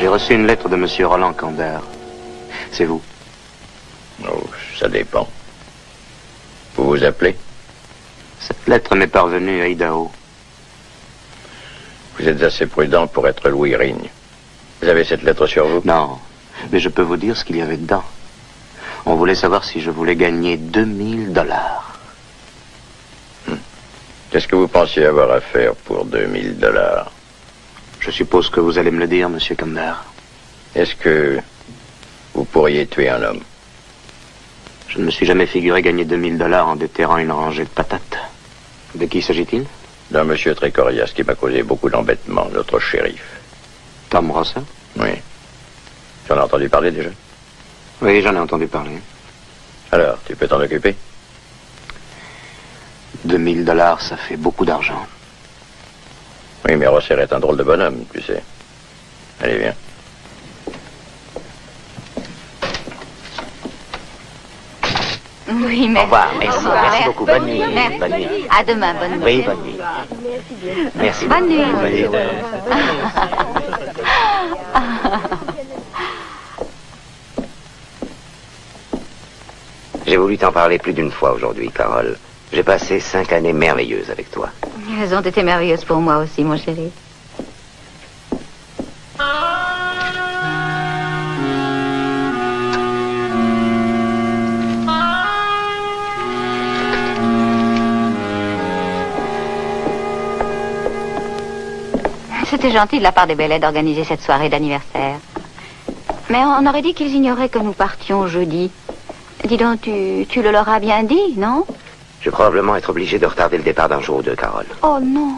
J'ai reçu une lettre de Monsieur Roland Kander. C'est vous? Oh, ça dépend. Vous vous appelez? Cette lettre m'est parvenue à Idaho. Vous êtes assez prudent pour être Louis Rigne. Vous avez cette lettre sur vous? Non, mais je peux vous dire ce qu'il y avait dedans. On voulait savoir si je voulais gagner 2000 $. Qu'est-ce que vous pensiez avoir à faire pour 2000 $? Je suppose que vous allez me le dire, Monsieur Kander. Est-ce que vous pourriez tuer un homme? Je ne me suis jamais figuré gagner 2000 $ en déterrant une rangée de patates. De qui s'agit-il? D'un monsieur très coriace qui m'a causé beaucoup d'embêtements, notre shérif. Tom Rosser? Oui. J'en ai entendu parler déjà? Oui, j'en ai entendu parler. Alors, tu peux t'en occuper? 2000 $, ça fait beaucoup d'argent. Oui, mais Rosser est un drôle de bonhomme, tu sais. Allez, viens. Oui, merci. Au revoir, merci. Merci beaucoup. Bonne nuit. Merci. Bonne nuit. À demain, bonne nuit. Oui, bonne nuit. Merci. Bonne nuit. Bonne nuit. J'ai voulu t'en parler plus d'une fois aujourd'hui, Carole. J'ai passé 5 années merveilleuses avec toi. Elles ont été merveilleuses pour moi aussi, mon chéri. C'était gentil de la part des Bellets d'organiser cette soirée d'anniversaire. Mais on aurait dit qu'ils ignoraient que nous partions jeudi. Dis donc, tu le leur as bien dit, non? Je vais probablement être obligé de retarder le départ d'un jour ou deux, Carole. Oh non.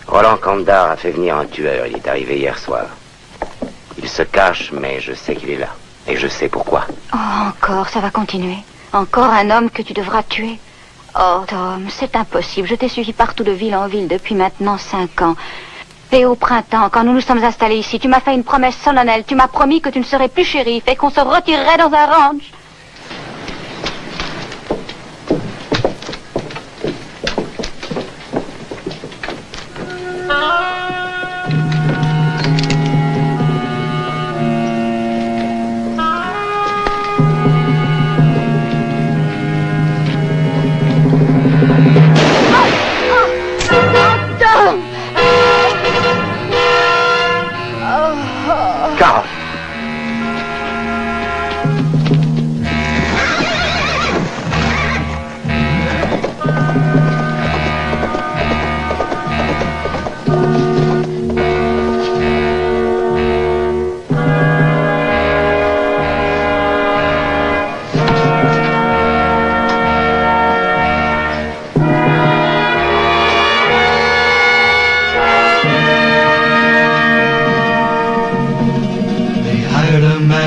Roland Kandar a fait venir un tueur. Il est arrivé hier soir. Il se cache, mais je sais qu'il est là. Et je sais pourquoi. Oh, encore, ça va continuer. Encore un homme que tu devras tuer. Oh, Tom, c'est impossible. Je t'ai suivi partout de ville en ville depuis maintenant 5 ans. Et au printemps, quand nous nous sommes installés ici, tu m'as fait une promesse solennelle. Tu m'as promis que tu ne serais plus shérif et qu'on se retirerait dans un ranch. Carole!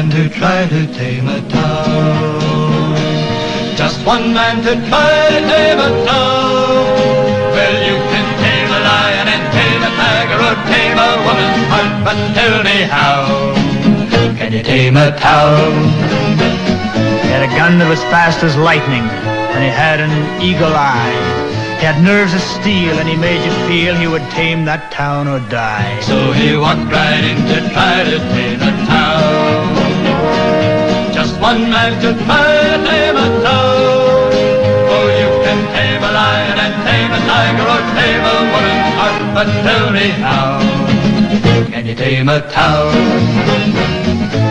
To try to tame a town. Just one man to try to tame a town. Well, you can tame a lion and tame a tiger or tame a woman's heart, but tell me how can you tame a town? He had a gun that was fast as lightning, and he had an eagle eye. He had nerves of steel, and he made you feel he would tame that town or die. So he walked right in to try to tame a town. Just one man to try to tame a town. Oh, you can tame a lion and tame a tiger or tame a woman's heart, but tell me how can you tame a town?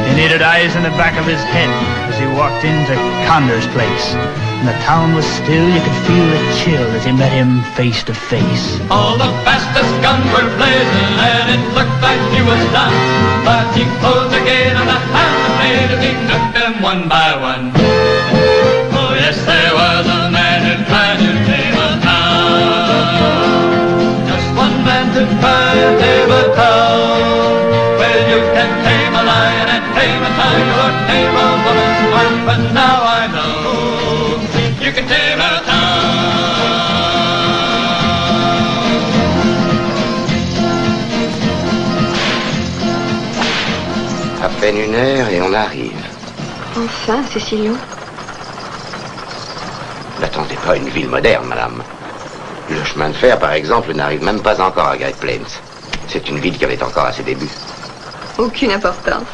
He needed eyes in the back of his head as he walked into Conder's place. And the town was still, you could feel the chill as he met him face to face. All the fastest guns were blazing and it looked like he was done. But he closed the gate on the hand that made as he took them one by one. Oh yes, there was a man who tried to tame a town. Just one man to try to tame a town. Well, you can tame a lion and tame a tiger or tame a woman's heart, but now I know you can tame a town. À peine 1 heure et on arrive. Enfin, Cécilio. N'attendez pas une ville moderne, madame. Le chemin de fer, par exemple, n'arrive même pas encore à Great Plains. C'est une ville qui en est encore à ses débuts. Aucune importance.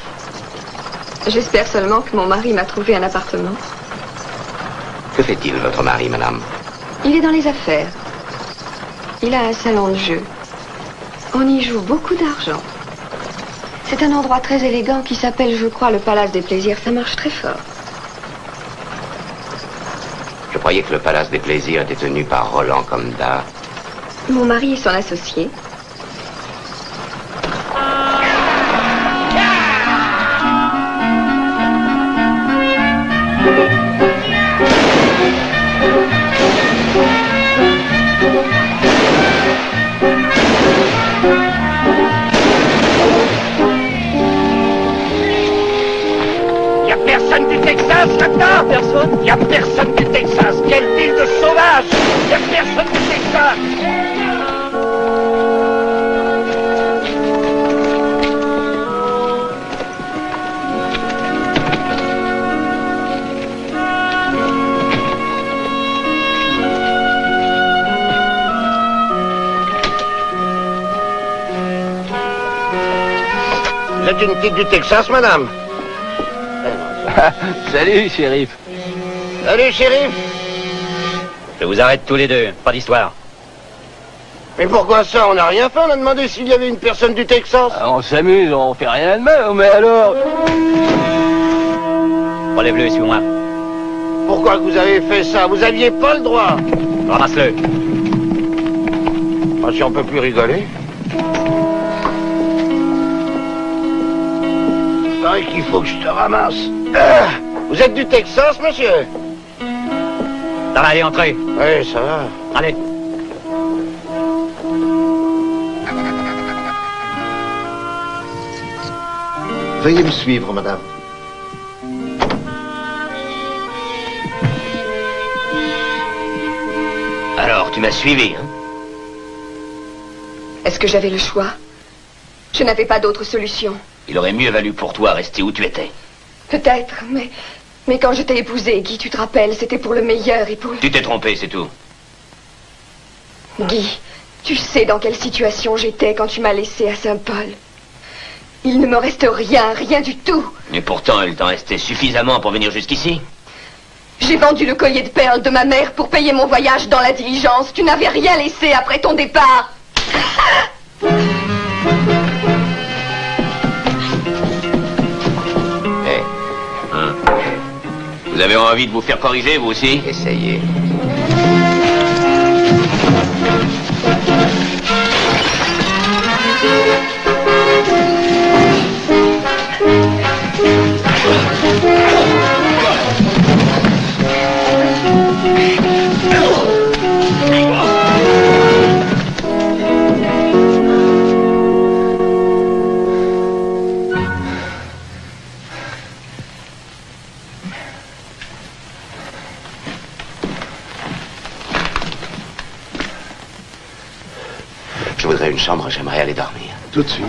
J'espère seulement que mon mari m'a trouvé un appartement. Que fait-il, votre mari, madame? Il est dans les affaires. Il a un salon de jeu. On y joue beaucoup d'argent. C'est un endroit très élégant qui s'appelle, je crois, le Palace des Plaisirs. Ça marche très fort. Je croyais que le Palace des Plaisirs était tenu par Roland Condat. Mon mari est son associé. Personne du Texas là-dedans? Personne? Il n'y a personne du Texas. Quelle ville de sauvages! Il n'y a personne du Texas. Vous êtes une petite du Texas, madame? Salut, shérif. Salut, shérif. Je vous arrête tous les deux, pas d'histoire. Mais pourquoi ça? On n'a rien fait, on a demandé s'il y avait une personne du Texas. On s'amuse, on fait rien de mal, mais alors... Relève-le, suis-moi. Pourquoi que vous avez fait ça? Vous aviez pas le droit. Ramasse-le. Ah, si on peut plus rigoler. C'est vrai qu'il faut que je te ramasse. Vous êtes du Texas, monsieur? Ça va, allez, entrez. Oui, ça va. Allez. Veuillez me suivre, madame. Alors, tu m'as suivi, hein? Est-ce que j'avais le choix? Je n'avais pas d'autre solution. Il aurait mieux valu pour toi rester où tu étais. Peut-être, mais quand je t'ai épousé, Guy, tu te rappelles, c'était pour le meilleur et pour... Tu t'es trompé, c'est tout. Guy, tu sais dans quelle situation j'étais quand tu m'as laissé à Saint-Paul. Il ne me reste rien, rien du tout. Et pourtant, il t'en restait suffisamment pour venir jusqu'ici. J'ai vendu le collier de perles de ma mère pour payer mon voyage dans la diligence. Tu n'avais rien laissé après ton départ. Vous avez envie de vous faire corriger, vous aussi? Essayez. Je voudrais une chambre, j'aimerais aller dormir. Tout de suite.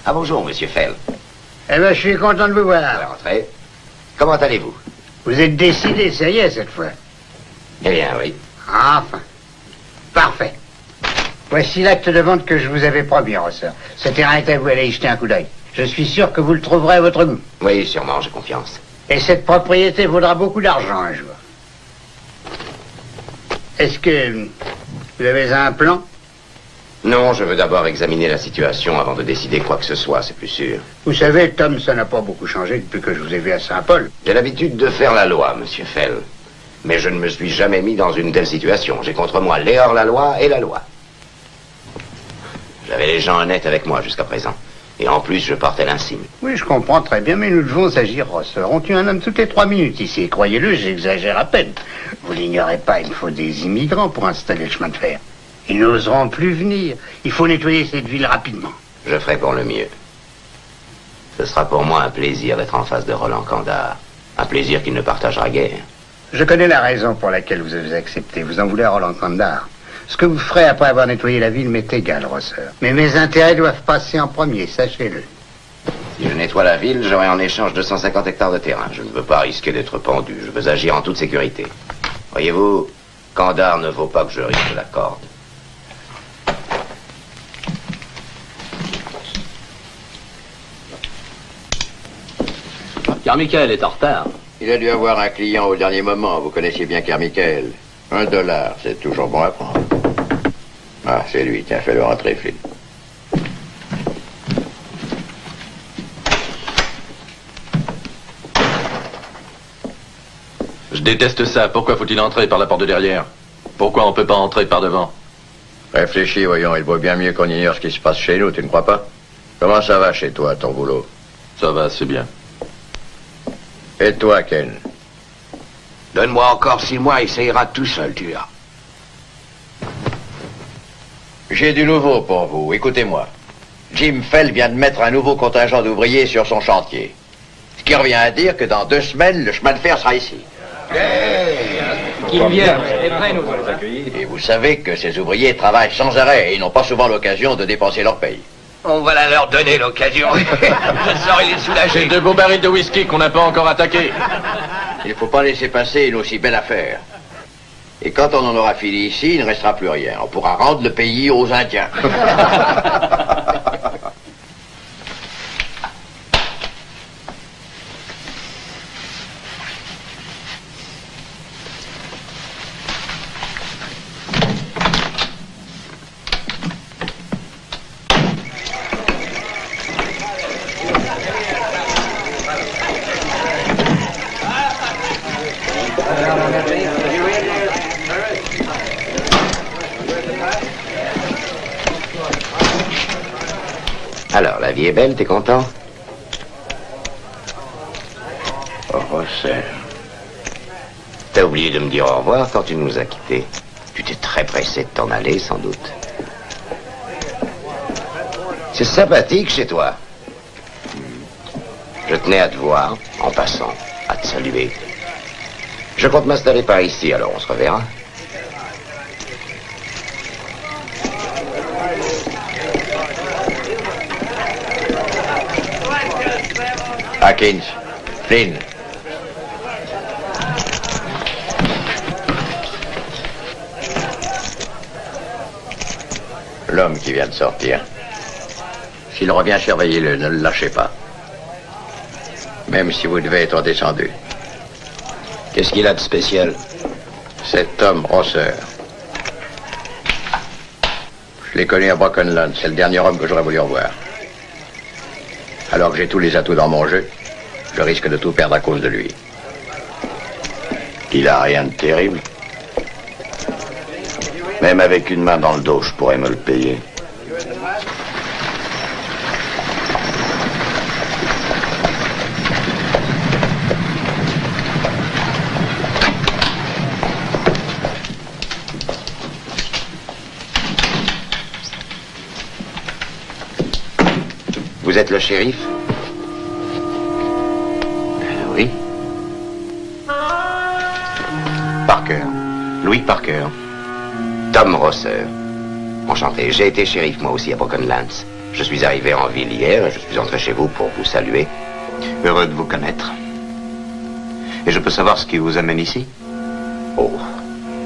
Ah bonjour, monsieur Fell. Eh bien, je suis content de vous voir. Entrez. Comment allez-vous? Vous êtes décidé, ça y est, cette fois. Eh bien, oui. Enfin. Parfait. Voici l'acte de vente que je vous avais promis, Rosseur. Ce terrain est à vous, allez y jeter un coup d'œil. Je suis sûr que vous le trouverez à votre goût. Oui, sûrement, j'ai confiance. Et cette propriété vaudra beaucoup d'argent un jour. Est-ce que vous avez un plan? Non, je veux d'abord examiner la situation avant de décider quoi que ce soit, c'est plus sûr. Vous savez, Tom, ça n'a pas beaucoup changé depuis que je vous ai vu à Saint-Paul. J'ai l'habitude de faire la loi, monsieur Fell. Mais je ne me suis jamais mis dans une telle situation. J'ai contre moi les hors-la-loi et la loi. J'avais les gens honnêtes avec moi jusqu'à présent. Et en plus, je portais l'insigne. Oui, je comprends très bien, mais nous devons agir, Rosseur. On tue un homme toutes les 3 minutes ici. Et croyez-le, j'exagère à peine. Vous l'ignorez pas, il faut des immigrants pour installer le chemin de fer. Ils n'oseront plus venir. Il faut nettoyer cette ville rapidement. Je ferai pour le mieux. Ce sera pour moi un plaisir d'être en face de Roland Condat. Un plaisir qu'il ne partagera guère. Je connais la raison pour laquelle vous avez accepté. Vous en voulez à Roland Condat. Ce que vous ferez après avoir nettoyé la ville m'est égal, Rosseur. Mais mes intérêts doivent passer en premier, sachez-le. Si je nettoie la ville, j'aurai en échange 250 hectares de terrain. Je ne veux pas risquer d'être pendu. Je veux agir en toute sécurité. Voyez-vous, Kandar ne vaut pas que je risque la corde. Carmichael est en retard. Il a dû avoir un client au dernier moment. Vous connaissiez bien Carmichael. $1, c'est toujours bon à prendre. Ah, c'est lui. Tiens, fais-le rentrer, Flynn. Je déteste ça. Pourquoi faut-il entrer par la porte de derrière? Pourquoi on peut pas entrer par devant? Réfléchis, voyons. Il vaut bien mieux qu'on ignore ce qui se passe chez nous, tu ne crois pas? Comment ça va chez toi, ton boulot? Ça va, c'est bien. Et toi, Ken? Donne-moi encore 6 mois et ça ira tout seul, tu verras. J'ai du nouveau pour vous. Écoutez-moi. Jim Fell vient de mettre un nouveau contingent d'ouvriers sur son chantier. Ce qui revient à dire que dans 2 semaines, le chemin de fer sera ici. Qu'ils viennent, et prêts, nous allons les accueillir. Et vous savez que ces ouvriers travaillent sans arrêt et ils n'ont pas souvent l'occasion de dépenser leur paye. On va la leur donner l'occasion. Je saurai les soulager. J'ai 2 beaux barils de whisky qu'on n'a pas encore attaqués. Il ne faut pas laisser passer une aussi belle affaire. Et quand on en aura fini ici, il ne restera plus rien. On pourra rendre le pays aux Indiens. Alors, la vie est belle, t'es content? Oh, Rosseur. T'as oublié de me dire au revoir quand tu nous as quittés. Tu t'es très pressé de t'en aller, sans doute. C'est sympathique chez toi. Je tenais à te voir, en passant, à te saluer. Je compte m'installer par ici, alors on se reverra. Hawkins, Flynn. L'homme qui vient de sortir. S'il revient, surveillez-le, ne le lâchez pas. Même si vous devez être descendu. Qu'est-ce qu'il a de spécial? Cet homme, Rosseur. Je l'ai connu à Brokenland. C'est le dernier homme que j'aurais voulu revoir. Alors que j'ai tous les atouts dans mon jeu, je risque de tout perdre à cause de lui. Il a rien de terrible. Même avec une main dans le dos, je pourrais me le payer. Vous êtes le shérif? Oui. Parker. Louis Parker. Tom Rosseur. Enchanté. J'ai été shérif moi aussi à Brokenlands. Je suis arrivé en ville hier et je suis entré chez vous pour vous saluer. Heureux de vous connaître. Et je peux savoir ce qui vous amène ici? Oh,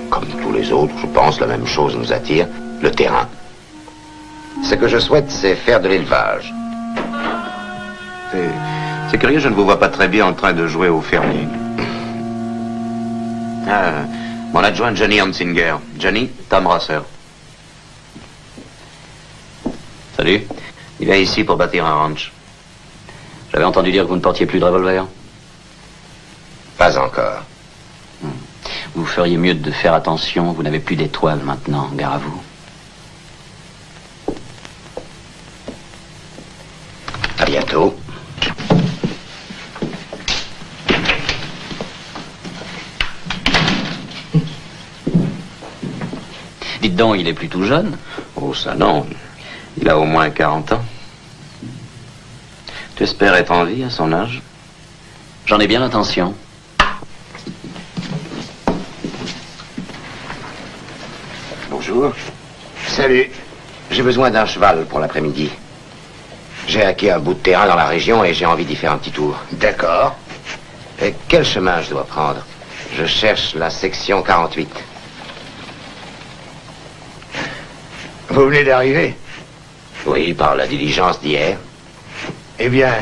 comme tous les autres, je pense, la même chose nous attire, le terrain. Ce que je souhaite, c'est faire de l'élevage. C'est curieux, je ne vous vois pas très bien en train de jouer au fermier. Ah, mon adjoint Johnny Hansinger. Johnny, Tom Rosseur. Salut. Il vient ici pour bâtir un ranch. J'avais entendu dire que vous ne portiez plus de revolver. Pas encore. Vous feriez mieux de faire attention, vous n'avez plus d'étoiles maintenant, gare à vous. À bientôt. Dites donc, il est plutôt jeune. Oh, ça non. Il a au moins 40 ans. Tu espères être en vie à son âge? J'en ai bien l'intention. Vous Bonjour. Salut. J'ai besoin d'un cheval pour l'après-midi. J'ai acquis un bout de terrain dans la région et j'ai envie d'y faire un petit tour. D'accord. Et quel chemin je dois prendre? Je cherche la section 48. Vous venez d'arriver? Oui, par la diligence d'hier. Eh bien,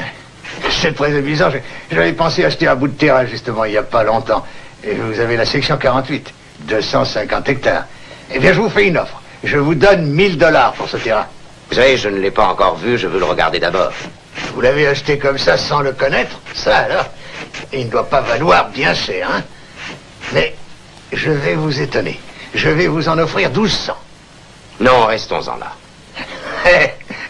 c'est très amusant. J'avais pensé acheter un bout de terrain, justement, il n'y a pas longtemps. Et vous avez la section 48, 250 hectares. Eh bien, je vous fais une offre. Je vous donne $1000 pour ce terrain. Vous savez, je ne l'ai pas encore vu, je veux le regarder d'abord. Vous l'avez acheté comme ça, sans le connaître? Ça, alors? Il ne doit pas valoir bien cher, hein? Mais je vais vous étonner. Je vais vous en offrir 1200. Non, restons-en là.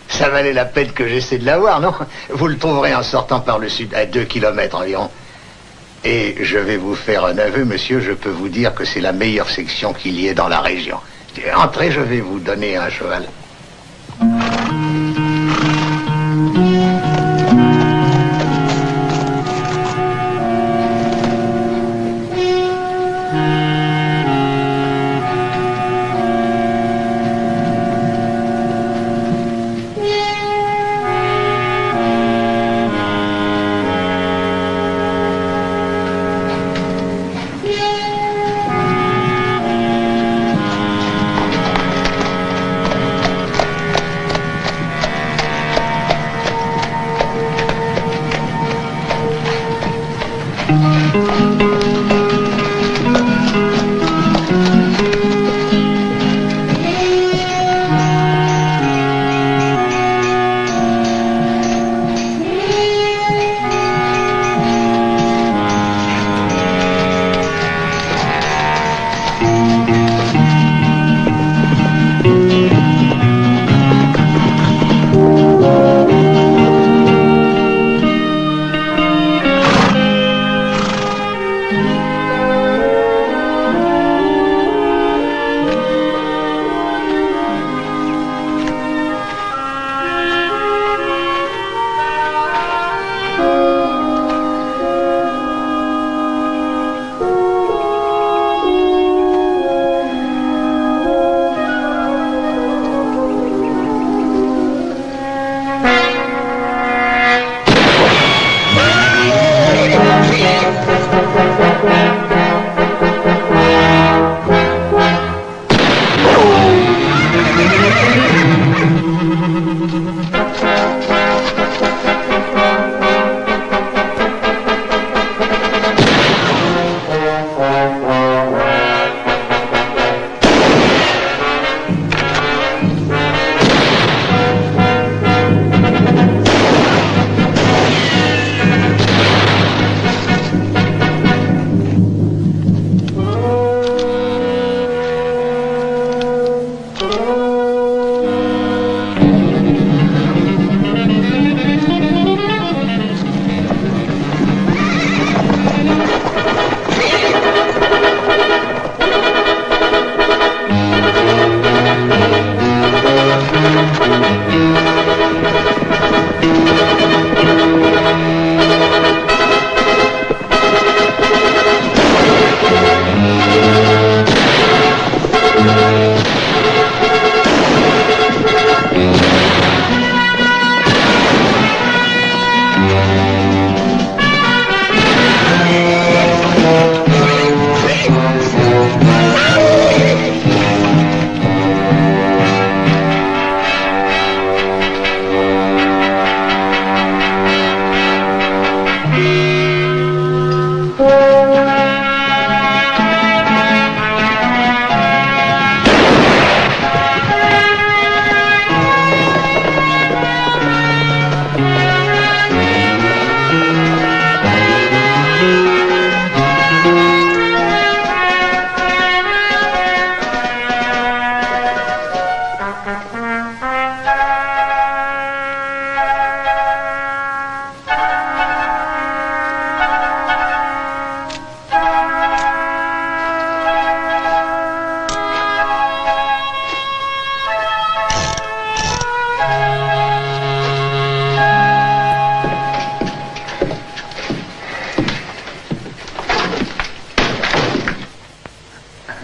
Ça valait la peine que j'essaie de l'avoir, non? Vous le trouverez en sortant par le sud, à 2 kilomètres environ. Et je vais vous faire un aveu, monsieur, je peux vous dire que c'est la meilleure section qu'il y ait dans la région. Entrez, je vais vous donner un cheval.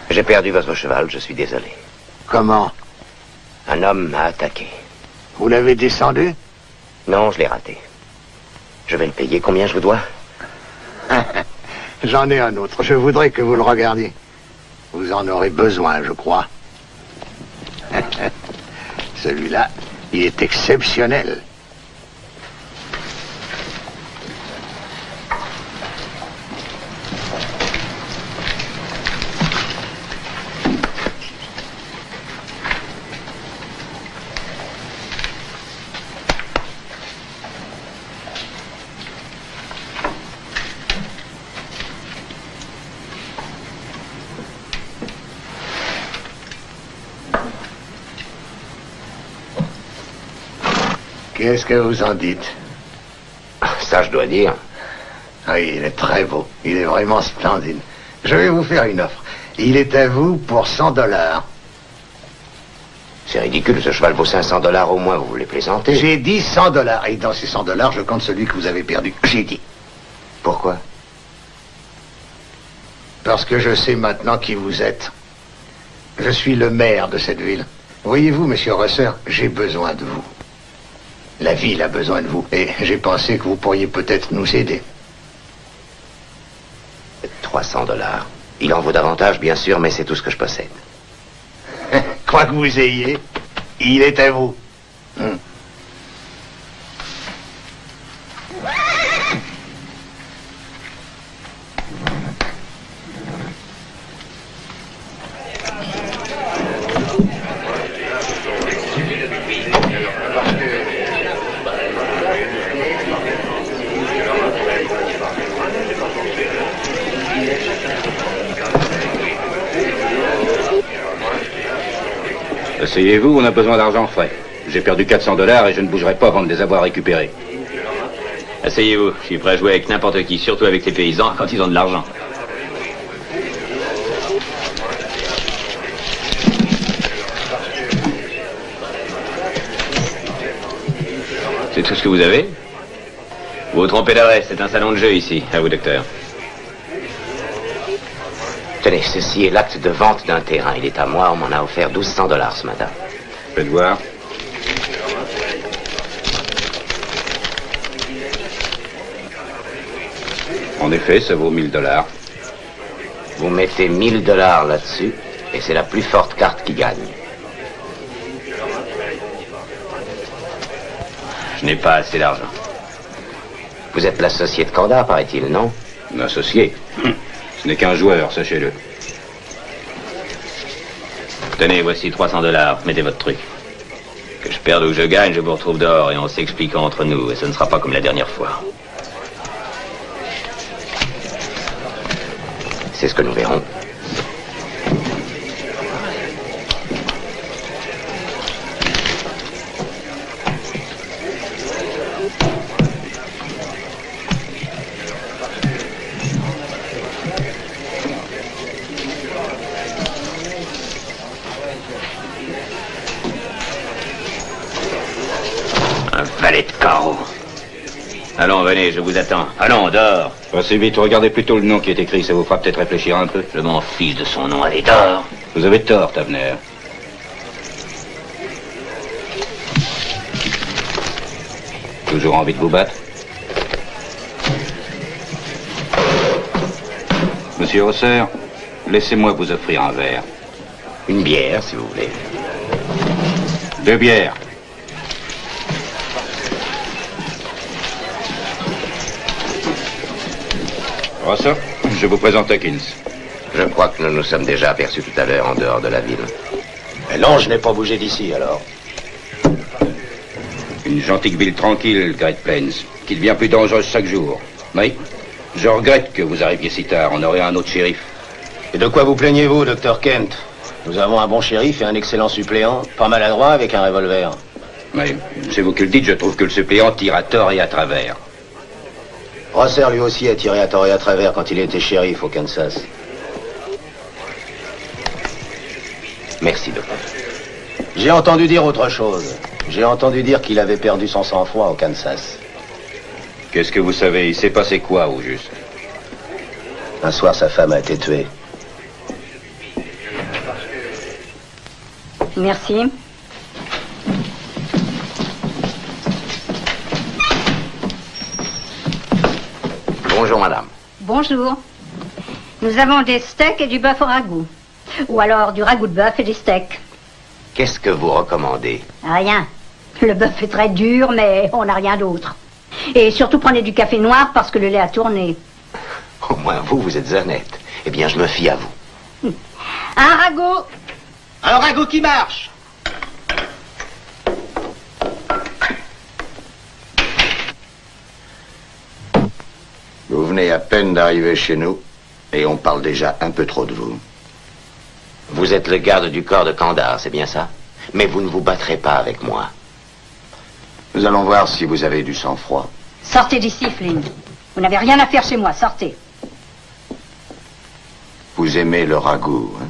J'ai perdu votre cheval, je suis désolé. Comment? Un homme m'a attaqué. Vous l'avez descendu? Non, je l'ai raté. Je vais le payer. Combien je vous dois? J'en ai un autre. Je voudrais que vous le regardiez. Vous en aurez besoin, je crois. Celui-là, il est exceptionnel. Qu'est-ce que vous en dites? Ça, je dois dire. Oui, il est très beau. Il est vraiment splendide. Je vais vous faire une offre. Il est à vous pour $100. C'est ridicule, ce cheval vaut $500 au moins, vous voulez plaisanter? J'ai dit $100. Et dans ces $100, je compte celui que vous avez perdu. J'ai dit. Pourquoi? Parce que je sais maintenant qui vous êtes. Je suis le maire de cette ville. Voyez-vous, monsieur Rosser, j'ai besoin de vous. La ville a besoin de vous. Et j'ai pensé que vous pourriez peut-être nous aider. $300. Il en vaut davantage, bien sûr, mais c'est tout ce que je possède. Quoi que vous ayez, il est à vous. Asseyez-vous, on a besoin d'argent frais. J'ai perdu $400 et je ne bougerai pas avant de les avoir récupérés. Asseyez-vous, je suis prêt à jouer avec n'importe qui, surtout avec les paysans quand ils ont de l'argent. C'est tout ce que vous avez? Vous vous trompez d'adresse, c'est un salon de jeu ici. À vous, docteur. Tenez, ceci est l'acte de vente d'un terrain. Il est à moi, on m'en a offert $1200 ce matin. Faites voir. En effet, ça vaut $1000. Vous mettez $1000 là-dessus, et c'est la plus forte carte qui gagne. Je n'ai pas assez d'argent. Vous êtes l'associé de Kanda, paraît-il, non? L'associé? Ce n'est qu'un joueur, sachez-le. Tenez, voici $300. Mettez votre truc. Que je perde ou que je gagne, je vous retrouve dehors et on s'explique entre nous. Et ce ne sera pas comme la dernière fois. C'est ce que nous verrons. Valet de carreau. Allons, venez, je vous attends. Allons, dehors. Passez vite, regardez plutôt le nom qui est écrit, ça vous fera peut-être réfléchir un peu. Je m'en fiche de son nom, allez, dehors. Vous avez tort, Tavener. Toujours envie de vous battre? Monsieur Rosser, laissez-moi vous offrir un verre. Une bière, si vous voulez. 2 bières. Rosser, je vous présente Hawkins. Je crois que nous nous sommes déjà aperçus tout à l'heure en dehors de la ville. Mais non, je n'ai pas bougé d'ici, alors. Une gentille ville tranquille, Great Plains, qui devient plus dangereuse chaque jour. Oui, je regrette que vous arriviez si tard. On aurait un autre shérif. Et de quoi vous plaignez-vous, Dr. Kent? Nous avons un bon shérif et un excellent suppléant, pas maladroit avec un revolver. Oui, c'est vous qui le dites, je trouve que le suppléant tire à tort et à travers. Rosser, lui aussi, a tiré à tort et à travers quand il était shérif au Kansas. Merci, docteur. J'ai entendu dire autre chose. J'ai entendu dire qu'il avait perdu son sang-froid au Kansas. Qu'est-ce que vous savez? Il s'est passé quoi, au juste? Un soir, sa femme a été tuée. Merci. Bonjour, madame. Bonjour. Nous avons des steaks et du bœuf au ragoût. Ou alors du ragoût de bœuf et des steaks. Qu'est-ce que vous recommandez? Rien. Le bœuf est très dur, mais on n'a rien d'autre. Et surtout prenez du café noir parce que le lait a tourné. Au moins vous êtes honnête. Eh bien, je me fie à vous. Un ragoût. Un ragoût qui marche. Vous venez à peine d'arriver chez nous et on parle déjà un peu trop de vous. Vous êtes le garde du corps de Kandar, c'est bien ça? Mais vous ne vous battrez pas avec moi. Nous allons voir si vous avez du sang-froid. Sortez d'ici, Flynn. Vous n'avez rien à faire chez moi, sortez. Vous aimez le ragoût, hein?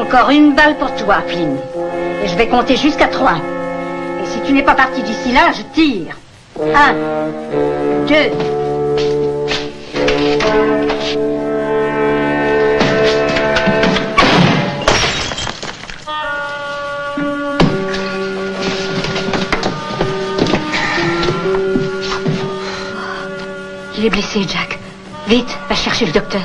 Encore une balle pour toi, Flynn. Et je vais compter jusqu'à 3. Et si tu n'es pas parti d'ici là, je tire. 1, 2. Il est blessé, Jack. Vite, va chercher le docteur.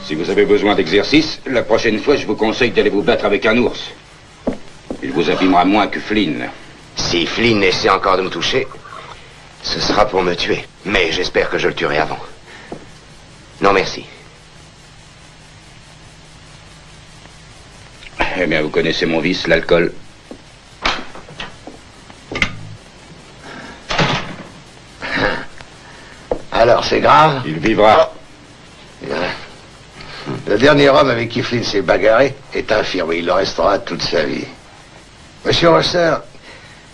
Si vous avez besoin d'exercice, la prochaine fois, je vous conseille d'aller vous battre avec un ours. Il vous abîmera moins que Flynn. Si Flynn essaie encore de me toucher, ce sera pour me tuer. Mais j'espère que je le tuerai avant. Non, merci. Eh bien, vous connaissez mon vice, l'alcool. Alors, c'est grave? Il vivra. Le dernier homme avec qui Flynn s'est bagarré est infirme. Il le restera toute sa vie. Monsieur Rosser,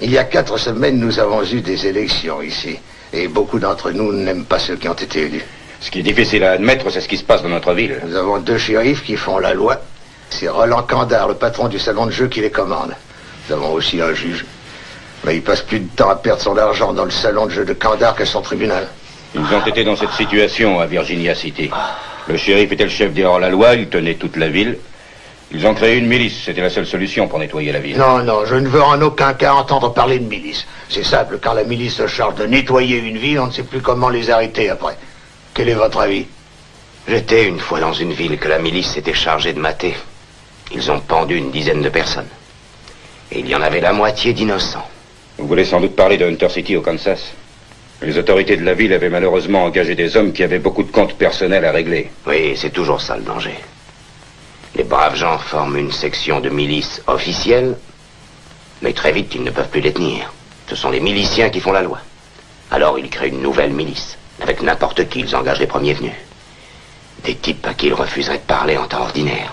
il y a 4 semaines, nous avons eu des élections ici. Et beaucoup d'entre nous n'aiment pas ceux qui ont été élus. Ce qui est difficile à admettre, c'est ce qui se passe dans notre ville. Nous avons 2 shérifs qui font la loi. C'est Roland Kandar, le patron du salon de jeu, qui les commande. Nous avons aussi un juge. Mais il passe plus de temps à perdre son argent dans le salon de jeu de Kandar qu'à son tribunal. Ils ont été dans cette situation à Virginia City. Le shérif était le chef des hors-la-loi, il tenait toute la ville. Ils ont créé une milice, c'était la seule solution pour nettoyer la ville. Non, non, je ne veux en aucun cas entendre parler de milice. C'est simple, quand la milice se charge de nettoyer une ville, on ne sait plus comment les arrêter après. Quel est votre avis? J'étais une fois dans une ville que la milice s'était chargée de mater. Ils ont pendu une dizaine de personnes. Et il y en avait la moitié d'innocents. Vous voulez sans doute parler de Hunter City au Kansas. Les autorités de la ville avaient malheureusement engagé des hommes qui avaient beaucoup de comptes personnels à régler. Oui, c'est toujours ça le danger. Les braves gens forment une section de milice officielle, mais très vite ils ne peuvent plus les tenir. Ce sont les miliciens qui font la loi. Alors ils créent une nouvelle milice. Avec n'importe qui, ils engagent les premiers venus. Des types à qui ils refuseraient de parler en temps ordinaire.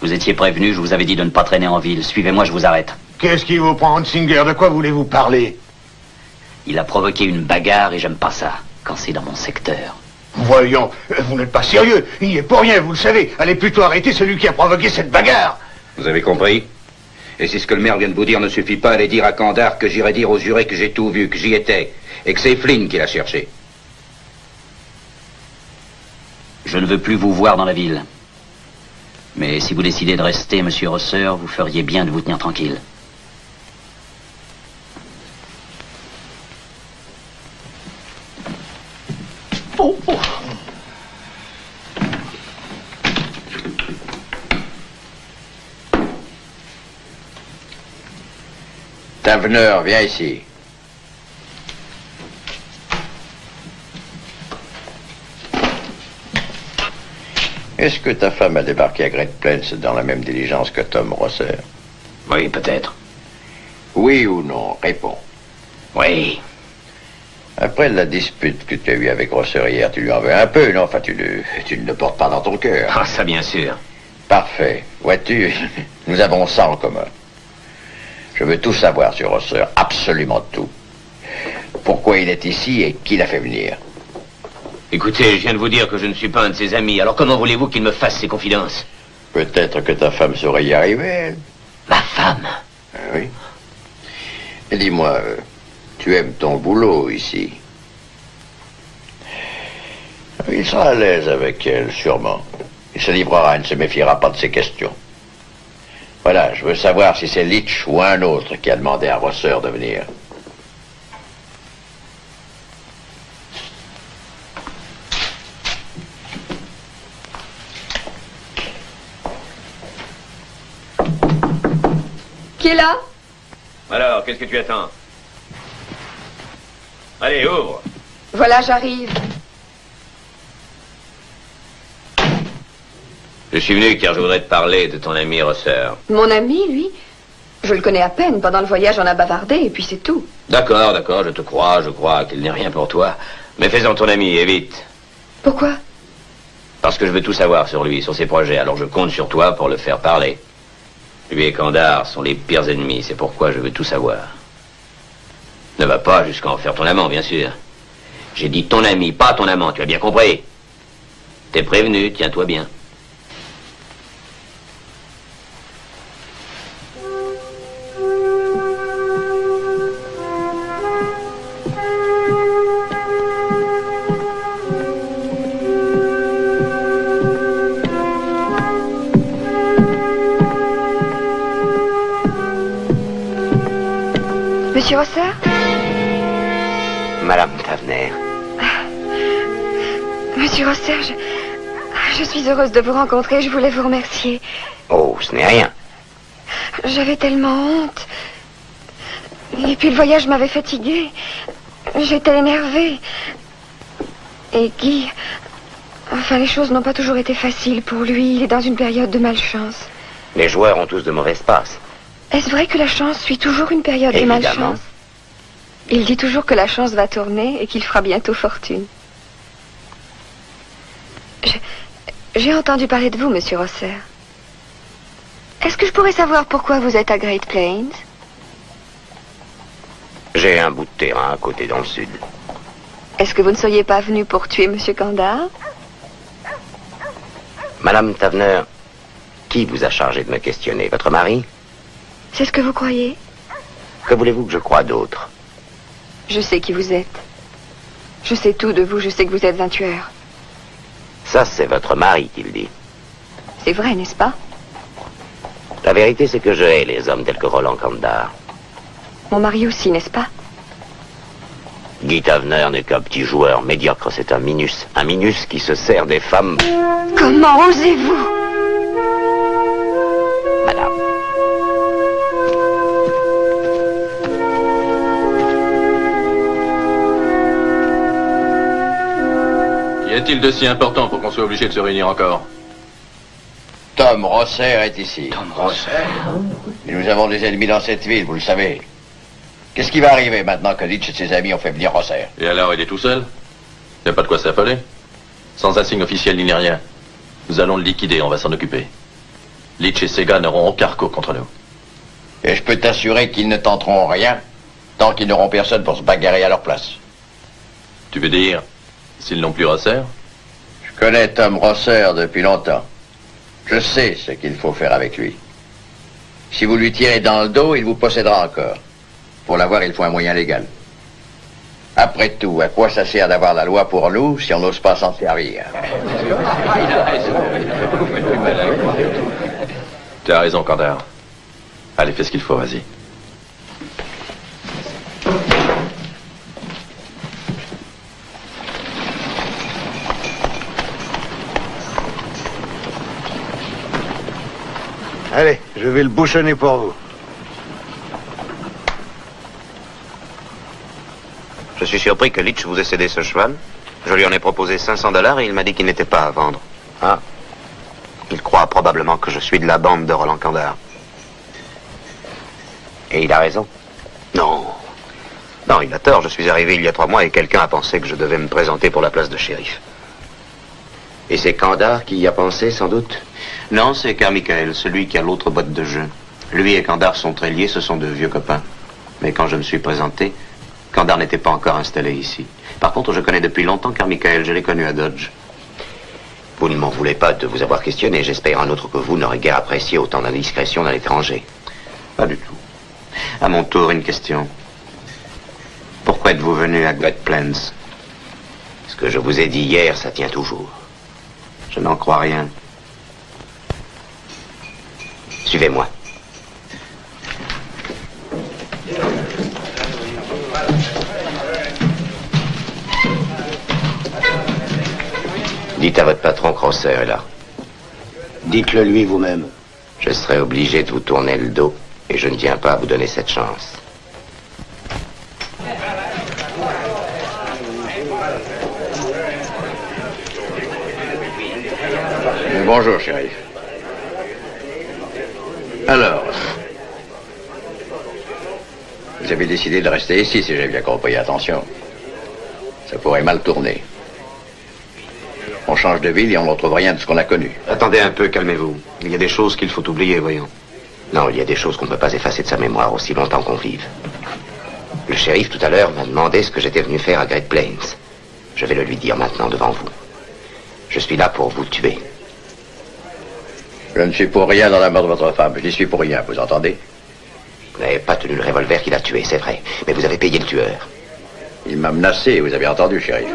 Vous étiez prévenu, je vous avais dit de ne pas traîner en ville. Suivez-moi, je vous arrête. Qu'est-ce qui vous prend, Hunsinger? De quoi voulez-vous parler? Il a provoqué une bagarre et j'aime pas ça, quand c'est dans mon secteur. Voyons, vous n'êtes pas sérieux. Il n'y est pour rien, vous le savez. Allez plutôt arrêter celui qui a provoqué cette bagarre. Vous avez compris? Et si ce que le maire vient de vous dire ne suffit pas, allez dire à Kandar que j'irai dire aux jurés que j'ai tout vu, que j'y étais, et que c'est Flynn qui l'a cherché. Je ne veux plus vous voir dans la ville. Mais si vous décidez de rester, monsieur Rosser, vous feriez bien de vous tenir tranquille. Oh, oh. Tavener, viens ici. Est-ce que ta femme a débarqué à Great Plains dans la même diligence que Tom Rosser? Oui, peut-être. Oui ou non? Réponds. Oui. Après la dispute que tu as eue avec Rosser hier, tu lui en veux un peu, non? Enfin, tu ne le portes pas dans ton cœur. Ah, ça, bien sûr. Parfait. Vois-tu, nous avons ça en commun. Je veux tout savoir sur Rosser, absolument tout. Pourquoi il est ici et qui l'a fait venir? Écoutez, je viens de vous dire que je ne suis pas un de ses amis, alors comment voulez-vous qu'il me fasse ses confidences? Peut-être que ta femme saurait y arriver, elle. Ma femme? Oui. Et dis-moi, tu aimes ton boulot ici? Il sera à l'aise avec elle, sûrement. Il se livrera, il ne se méfiera pas de ses questions. Voilà, je veux savoir si c'est Leach ou un autre qui a demandé à Rosser de venir. Qui est là? Alors, qu'est-ce que tu attends? Allez, ouvre. Voilà, j'arrive. Je suis venu car je voudrais te parler de ton ami Rosser. Mon ami, lui, je le connais à peine. Pendant le voyage, on a bavardé et puis c'est tout. D'accord, d'accord, je te crois, je crois qu'il n'est rien pour toi. Mais fais-en ton ami, et vite. Pourquoi? Parce que je veux tout savoir sur lui, sur ses projets, alors je compte sur toi pour le faire parler. Lui et Kandar sont les pires ennemis, c'est pourquoi je veux tout savoir. Ne va pas jusqu'à en faire ton amant, bien sûr. J'ai dit ton ami, pas ton amant, tu as bien compris? T'es prévenu, tiens-toi bien. Monsieur Rosser? Madame Tavener. Monsieur Rosser, je suis heureuse de vous rencontrer. Je voulais vous remercier. Oh, ce n'est rien. J'avais tellement honte. Et puis le voyage m'avait fatiguée. J'étais énervée. Et Guy... Enfin, les choses n'ont pas toujours été faciles pour lui. Il est dans une période de malchance. Les joueurs ont tous de mauvaises passes. Est-ce vrai que la chance suit toujours une période de malchance? Il dit toujours que la chance va tourner et qu'il fera bientôt fortune. J'ai entendu parler de vous, monsieur Rosser. Est-ce que je pourrais savoir pourquoi vous êtes à Great Plains? J'ai un bout de terrain à côté dans le sud. Est-ce que vous ne seriez pas venu pour tuer monsieur Kandar? Madame Tavener, qui vous a chargé de me questionner? Votre mari? C'est ce que vous croyez? Que voulez-vous que je croie d'autre? Je sais qui vous êtes. Je sais tout de vous, je sais que vous êtes un tueur. Ça, c'est votre mari qui le dit. C'est vrai, n'est-ce pas? La vérité, c'est que je hais les hommes tels que Roland Kandar. Mon mari aussi, n'est-ce pas? Guy Tavener n'est qu'un petit joueur médiocre, c'est un minus. Un minus qui se sert des femmes. Comment osez-vous? Madame. Qu'y a-t-il de si important pour qu'on soit obligé de se réunir encore? Tom Rosser est ici. Tom Rosser? Et nous avons des ennemis dans cette ville, vous le savez. Qu'est-ce qui va arriver maintenant que Leach et ses amis ont fait venir Rosser? Et alors, il est tout seul? Il n'y a pas de quoi s'affoler? Sans un signe officiel ni rien. Nous allons le liquider, on va s'en occuper. Leach et ses gars n'auront aucun recours contre nous. Et je peux t'assurer qu'ils ne tenteront rien tant qu'ils n'auront personne pour se bagarrer à leur place. Tu veux dire, s'ils n'ont plus Rosser? Je connais Tom Rosser depuis longtemps. Je sais ce qu'il faut faire avec lui. Si vous lui tirez dans le dos, il vous possédera encore. Pour l'avoir, il faut un moyen légal. Après tout, à quoi ça sert d'avoir la loi pour nous si on n'ose pas s'en servir? Tu as raison, Kandar. Allez, fais ce qu'il faut, vas-y. Allez, je vais le bouchonner pour vous. Je suis surpris que Leach vous ait cédé ce cheval. Je lui en ai proposé $500 et il m'a dit qu'il n'était pas à vendre. Ah, Il croit probablement que je suis de la bande de Roland Kandar. Et il a raison? Non. Non, il a tort. Je suis arrivé il y a 3 mois et quelqu'un a pensé que je devais me présenter pour la place de shérif. Et c'est Kandar qui y a pensé, sans doute? Non, c'est Carmichael, celui qui a l'autre boîte de jeu. Lui et Kandar sont très liés, ce sont de vieux copains. Mais quand je me suis présenté, Kandar n'était pas encore installé ici. Par contre, je connais depuis longtemps Carmichael, je l'ai connu à Dodge. Vous ne m'en voulez pas de vous avoir questionné. J'espère en outre que vous n'aurez guère apprécié autant d'indiscrétion dans l'étranger. Pas du tout. À mon tour, une question. Pourquoi êtes-vous venu à Great Plains? Ce que je vous ai dit hier, ça tient toujours. Je n'en crois rien. Suivez-moi. Dites à votre patron que Rosser est là. Dites-le lui vous-même. Je serai obligé de vous tourner le dos et je ne tiens pas à vous donner cette chance. Bonjour, shérif. Alors, vous avez décidé de rester ici, si j'ai bien compris. Attention, ça pourrait mal tourner. On change de ville et on ne retrouve rien de ce qu'on a connu. Attendez un peu, calmez-vous. Il y a des choses qu'il faut oublier, voyons. Non, il y a des choses qu'on ne peut pas effacer de sa mémoire aussi longtemps qu'on vive. Le shérif, tout à l'heure, m'a demandé ce que j'étais venu faire à Great Plains. Je vais le lui dire maintenant devant vous. Je suis là pour vous tuer. Je ne suis pour rien dans la mort de votre femme. Je n'y suis pour rien, vous entendez? Vous n'avez pas tenu le revolver qu'il a tué, c'est vrai. Mais vous avez payé le tueur. Il m'a menacé, vous avez entendu, shérif.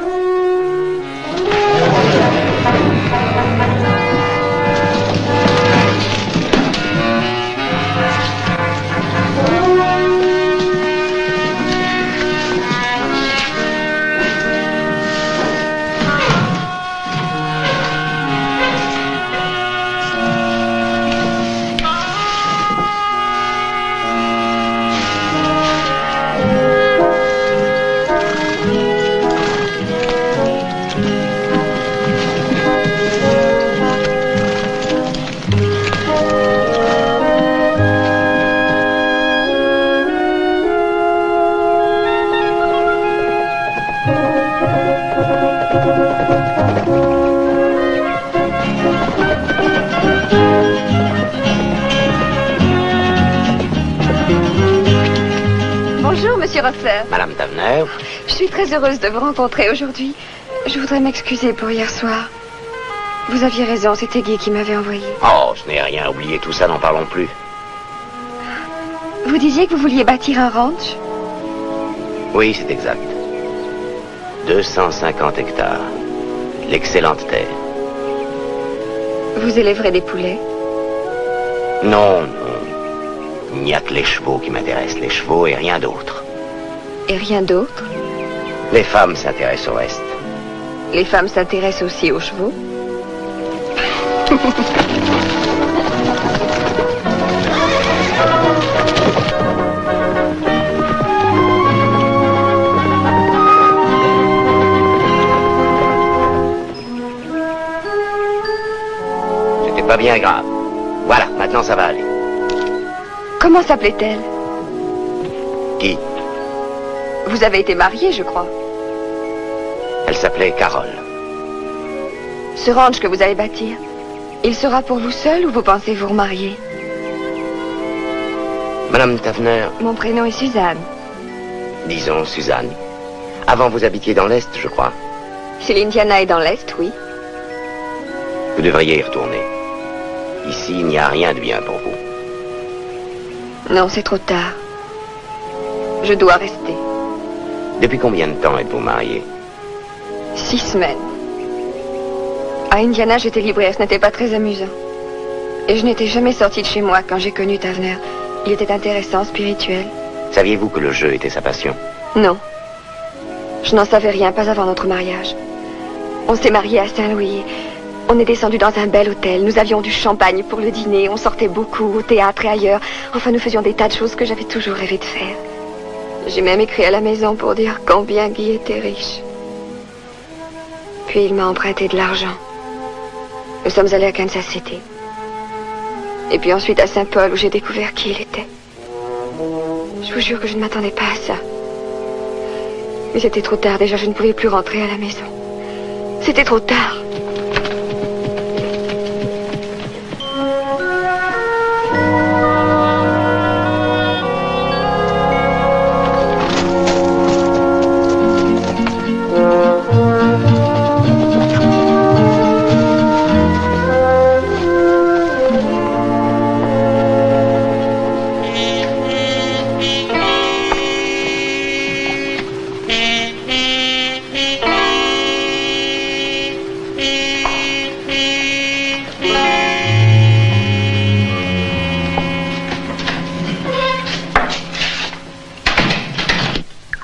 Madame Tavener. Je suis très heureuse de vous rencontrer aujourd'hui. Je voudrais m'excuser pour hier soir. Vous aviez raison, c'était Guy qui m'avait envoyé. Oh, je n'ai rien oublié, tout ça, n'en parlons plus. Vous disiez que vous vouliez bâtir un ranch? Oui, c'est exact. 250 hectares. L'excellente terre. Vous élèverez des poulets? Non, non. Il n'y a que les chevaux qui m'intéressent. Les chevaux et rien d'autre. Et rien d'autre? Les femmes s'intéressent au reste. Les femmes s'intéressent aussi aux chevaux? C'était pas bien grave. Voilà, maintenant ça va aller. Comment s'appelait-elle? Qui? Vous avez été marié, je crois. Elle s'appelait Carole. Ce ranch que vous allez bâtir, il sera pour vous seul ou vous pensez vous remarier? Madame Tavener. Mon prénom est Suzanne. Disons Suzanne. Avant, vous habitiez dans l'Est, je crois. Si l'Indiana est dans l'Est, oui. Vous devriez y retourner. Ici, il n'y a rien de bien pour vous. Non, c'est trop tard. Je dois rester. Depuis combien de temps êtes-vous marié? 6 semaines. À Indiana, j'étais libraire, ce n'était pas très amusant. Et je n'étais jamais sortie de chez moi quand j'ai connu Tavener. Il était intéressant, spirituel. Saviez-vous que le jeu était sa passion? Non. Je n'en savais rien, pas avant notre mariage. On s'est mariés à Saint-Louis. On est descendu dans un bel hôtel. Nous avions du champagne pour le dîner. On sortait beaucoup au théâtre et ailleurs. Enfin, nous faisions des tas de choses que j'avais toujours rêvé de faire. J'ai même écrit à la maison pour dire combien Guy était riche. Puis il m'a emprunté de l'argent. Nous sommes allés à Kansas City. Et puis ensuite à Saint-Paul, où j'ai découvert qui il était. Je vous jure que je ne m'attendais pas à ça. Mais c'était trop tard, déjà je ne pouvais plus rentrer à la maison. C'était trop tard.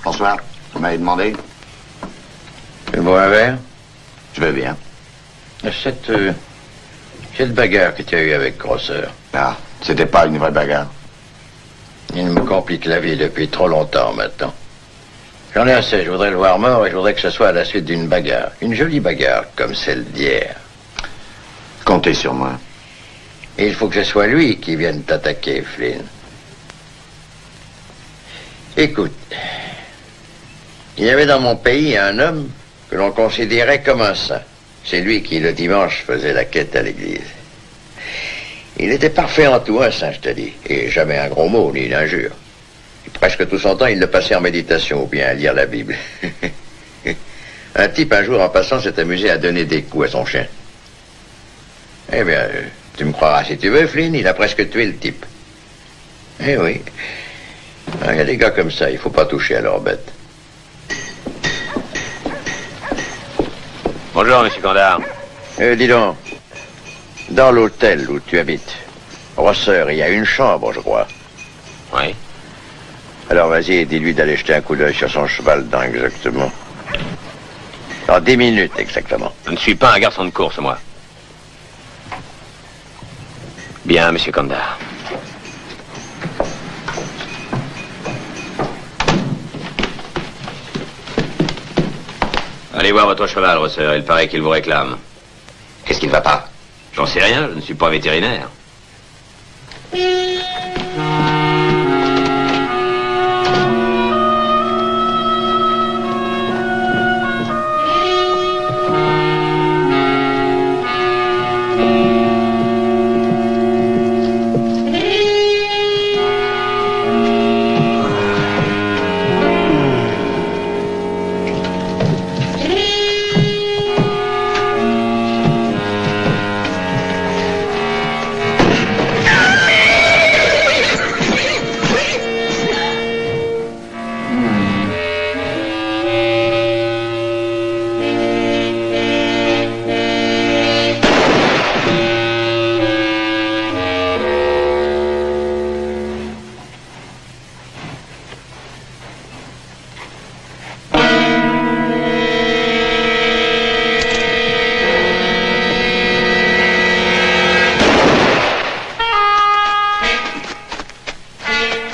Bonsoir. Vous m'avez demandé? Tu bois un verre? Je veux bien. Cette bagarre que tu as eue avec Grosser. Ah, c'était pas une vraie bagarre. Il me complique la vie depuis trop longtemps maintenant. J'en ai assez, je voudrais le voir mort et je voudrais que ce soit à la suite d'une bagarre. Une jolie bagarre, comme celle d'hier. Comptez sur moi. Et il faut que ce soit lui qui vienne t'attaquer, Flynn. Écoute, il y avait dans mon pays un homme que l'on considérait comme un saint. C'est lui qui, le dimanche, faisait la quête à l'église. Il était parfait en tout, un saint, je te dis, et jamais un gros mot, ni une injure. Et presque tout son temps, il le passait en méditation ou bien à lire la Bible. Un type, un jour, en passant, s'est amusé à donner des coups à son chien. Eh bien, tu me croiras si tu veux, Flynn, il a presque tué le type. Eh oui. Il y a des gars comme ça, il faut pas toucher à leurs bêtes. Bonjour, monsieur Candard. Dis donc, dans l'hôtel où tu habites, Rosser, il y a une chambre, je crois. Oui. Alors vas-y, dis-lui d'aller jeter un coup d'œil sur son cheval dans exactement. Dans 10 minutes, exactement. Je ne suis pas un garçon de course, moi. Bien, monsieur Candard. Allez voir votre cheval, Rosser. Il paraît qu'il vous réclame. Qu'est-ce qui ne va pas? J'en sais rien, je ne suis pas vétérinaire.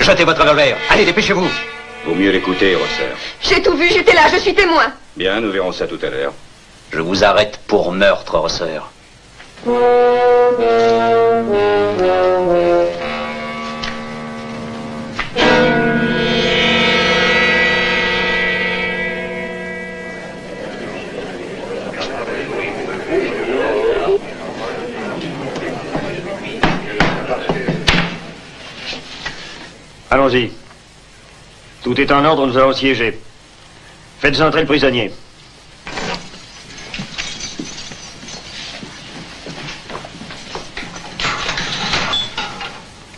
Jetez votre revolver. Allez, dépêchez-vous. Vaut mieux l'écouter, Rosser. J'ai tout vu, j'étais là, je suis témoin. Bien, nous verrons ça tout à l'heure. Je vous arrête pour meurtre, Rosser. Allons-y. Tout est en ordre, nous allons siéger. Faites entrer le prisonnier.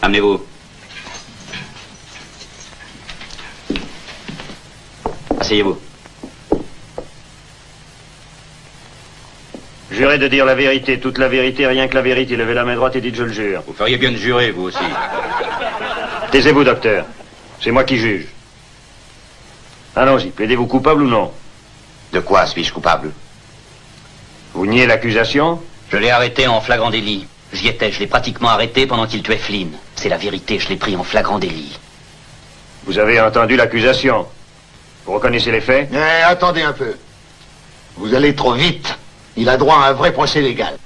Amenez-vous. Asseyez-vous. Jurez de dire la vérité, toute la vérité, rien que la vérité. Levez la main droite et dites je le jure. Vous feriez bien de jurer, vous aussi. Taisez-vous, docteur. C'est moi qui juge. Allons-y, plaidez-vous coupable ou non? De quoi suis-je coupable? Vous niez l'accusation? Je l'ai arrêté en flagrant délit. J'y étais, je l'ai pratiquement arrêté pendant qu'il tuait Flynn. C'est la vérité, je l'ai pris en flagrant délit. Vous avez entendu l'accusation. Vous reconnaissez les faits? Attendez un peu. Vous allez trop vite. Il a droit à un vrai procès légal.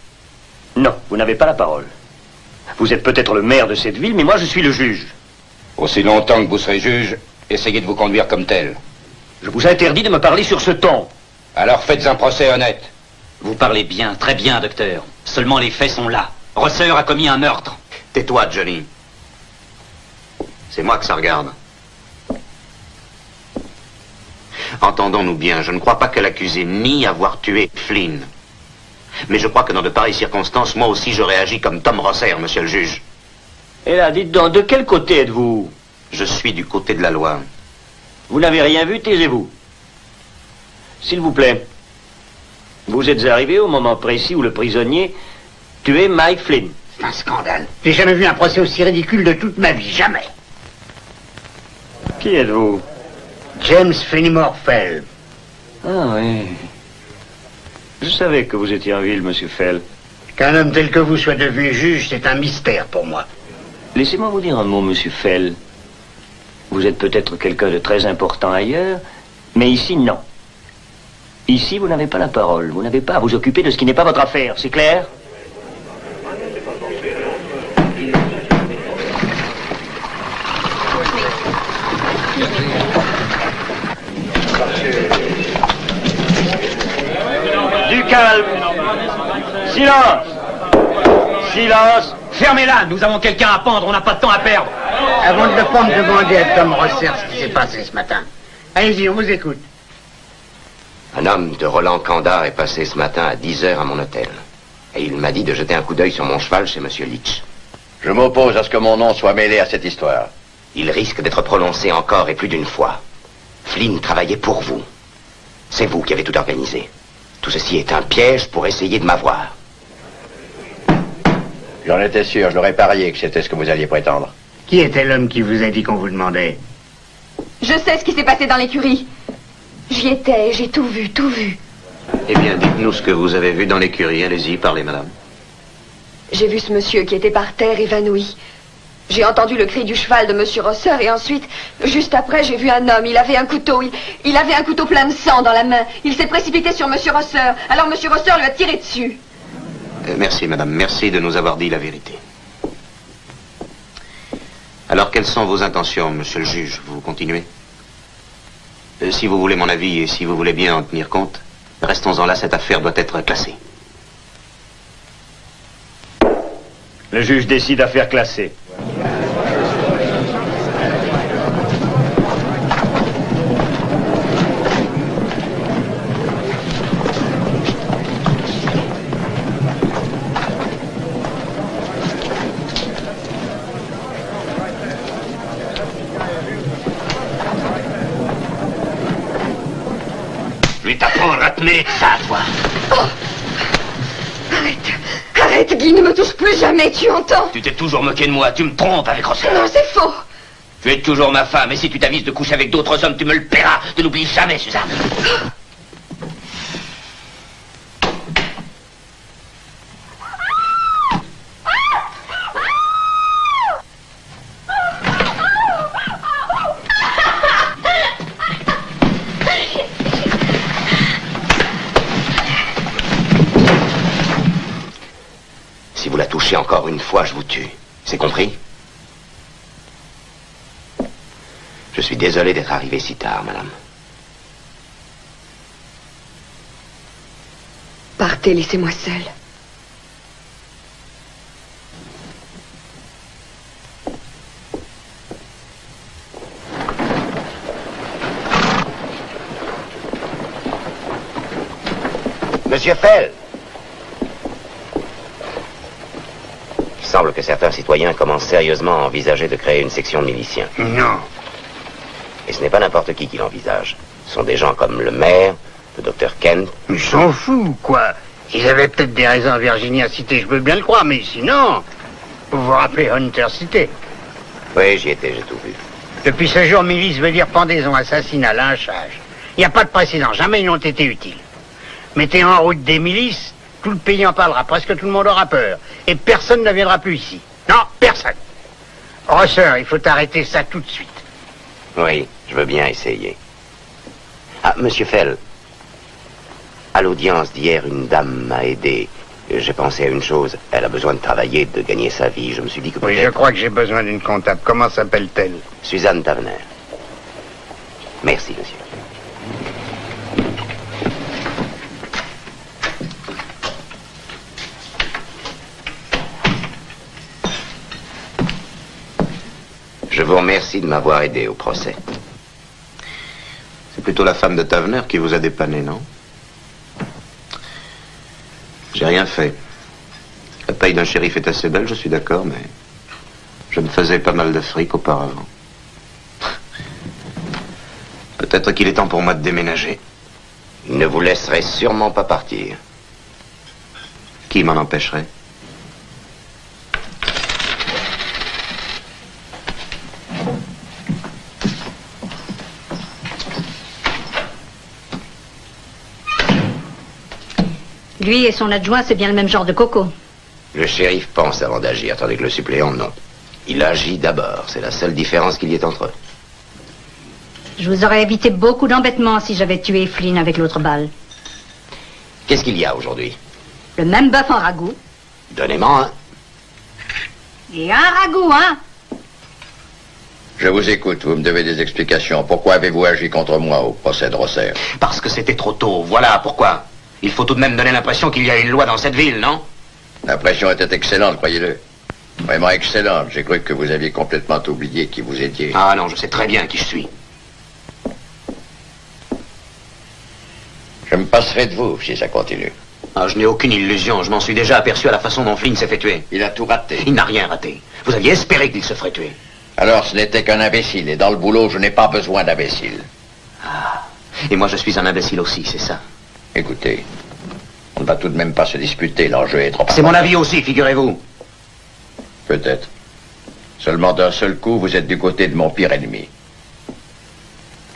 Non, vous n'avez pas la parole. Vous êtes peut-être le maire de cette ville, mais moi je suis le juge. Aussi longtemps que vous serez juge, essayez de vous conduire comme tel. Je vous interdis de me parler sur ce ton. Alors faites un procès honnête. Vous parlez bien, très bien, docteur. Seulement les faits sont là. Rosser a commis un meurtre. Tais-toi, Johnny. C'est moi que ça regarde. Entendons-nous bien, je ne crois pas que l'accusé nie avoir tué Flynn. Mais je crois que dans de pareilles circonstances, moi aussi j'aurais agi comme Tom Rosser, monsieur le juge. Et là, dites donc, de quel côté êtes-vous? Je suis du côté de la loi. Vous n'avez rien vu, taisez-vous. S'il vous plaît. Vous êtes arrivé au moment précis où le prisonnier tuait Mike Flynn. C'est un scandale. J'ai jamais vu un procès aussi ridicule de toute ma vie, jamais. Qui êtes-vous? James Fenimore Fell. Ah oui. Je savais que vous étiez en ville, monsieur Fell. Qu'un homme tel que vous soit devenu juge, c'est un mystère pour moi. Laissez-moi vous dire un mot, monsieur Fell. Vous êtes peut-être quelqu'un de très important ailleurs, mais ici, non. Ici, vous n'avez pas la parole. Vous n'avez pas à vous occuper de ce qui n'est pas votre affaire, c'est clair? Du calme. Silence. Silence. Fermez-la, nous avons quelqu'un à pendre, on n'a pas de temps à perdre. Avant de le prendre, demandez à Tom Rosser ce qui s'est passé ce matin. Allez-y, on vous écoute. Un homme de Roland Kandar est passé ce matin à 10 heures à mon hôtel. Et il m'a dit de jeter un coup d'œil sur mon cheval chez Monsieur Leach. Je m'oppose à ce que mon nom soit mêlé à cette histoire. Il risque d'être prononcé encore et plus d'une fois. Flynn travaillait pour vous. C'est vous qui avez tout organisé. Tout ceci est un piège pour essayer de m'avoir. J'en étais sûr, je l'aurais parié que c'était ce que vous alliez prétendre. Qui était l'homme qui vous a dit qu'on vous demandait? Je sais ce qui s'est passé dans l'écurie. J'y étais, j'ai tout vu, tout vu. Eh bien, dites-nous ce que vous avez vu dans l'écurie. Allez-y, parlez, madame. J'ai vu ce monsieur qui était par terre, évanoui. J'ai entendu le cri du cheval de monsieur Rosser et ensuite, juste après, j'ai vu un homme. Il avait un couteau. Il avait un couteau plein de sang dans la main. Il s'est précipité sur monsieur Rosser. Alors monsieur Rosser lui a tiré dessus. Merci, madame. Merci de nous avoir dit la vérité. Alors, quelles sont vos intentions, monsieur le juge? Vous continuez? Si vous voulez mon avis et si vous voulez bien en tenir compte, restons-en là, cette affaire doit être classée. Le juge décide affaire classée. Je vais t'apprendre à te mêler de ça, toi. Oh. Arrête, Guy, ne me touche plus jamais, tu entends? Tu t'es toujours moqué de moi, tu me trompes avec Rosser. Non, c'est faux. Tu es toujours ma femme, et si tu t'avises de coucher avec d'autres hommes, tu me le paieras. Ne l'oublie jamais, Suzanne. Si vous la touchez encore une fois, je vous tue. C'est compris? Je suis désolé d'être arrivé si tard, madame. Partez, laissez-moi seule. Monsieur Fell. Il semble que certains citoyens commencent sérieusement à envisager de créer une section de miliciens. Non. Et ce n'est pas n'importe qui l'envisage. Ce sont des gens comme le maire, le docteur Kent. Ils s'en foutent, quoi. Ils avaient peut-être des raisons à Virginia City, je peux bien le croire, mais sinon, vous vous rappelez Hunter City? Oui, j'y étais, j'ai tout vu. Depuis ce jour, milice veut dire pendaison, assassinat, lynchage. Il n'y a pas de précédent, jamais ils n'ont été utiles. Mettez en route des milices, tout le pays en parlera, presque tout le monde aura peur. Et personne ne viendra plus ici. Non, personne. Rosser, il faut arrêter ça tout de suite. Oui, je veux bien essayer. Ah, monsieur Fell. À l'audience d'hier, une dame m'a aidé. Et j'ai pensé à une chose. Elle a besoin de travailler, de gagner sa vie. Je me suis dit que Oui, je crois que j'ai besoin d'une comptable. Comment s'appelle-t-elle? Suzanne Tavener. Merci, monsieur. Je vous remercie de m'avoir aidé au procès. C'est plutôt la femme de Tavener qui vous a dépanné, non? J'ai rien fait. La paye d'un shérif est assez belle, je suis d'accord, mais je me faisais pas mal de fric auparavant. Peut-être qu'il est temps pour moi de déménager. Il ne vous laisserait sûrement pas partir. Qui m'en empêcherait? Lui et son adjoint, c'est bien le même genre de coco. Le shérif pense avant d'agir, tandis que le suppléant, non. Il agit d'abord. C'est la seule différence qu'il y ait entre eux. Je vous aurais évité beaucoup d'embêtements si j'avais tué Flynn avec l'autre balle. Qu'est-ce qu'il y a aujourd'hui? Le même bœuf en ragoût. Donnez-moi un. Et un ragoût, hein? Je vous écoute, vous me devez des explications. Pourquoi avez-vous agi contre moi au procès de Rosser? Parce que c'était trop tôt, voilà pourquoi. Il faut tout de même donner l'impression qu'il y a une loi dans cette ville, non? L'impression était excellente, croyez-le. Vraiment excellente. J'ai cru que vous aviez complètement oublié qui vous étiez. Ah non, je sais très bien qui je suis. Je me passerai de vous si ça continue. Ah, je n'ai aucune illusion. Je m'en suis déjà aperçu à la façon dont Flynn s'est fait tuer. Il a tout raté. Il n'a rien raté. Vous aviez espéré qu'il se ferait tuer. Alors ce n'était qu'un imbécile. Et dans le boulot, je n'ai pas besoin d'imbéciles. Ah. Et moi, je suis un imbécile aussi, c'est ça. Écoutez, on ne va tout de même pas se disputer. L'enjeu est trop... C'est mon avis aussi, figurez-vous. Peut-être. Seulement d'un seul coup, vous êtes du côté de mon pire ennemi.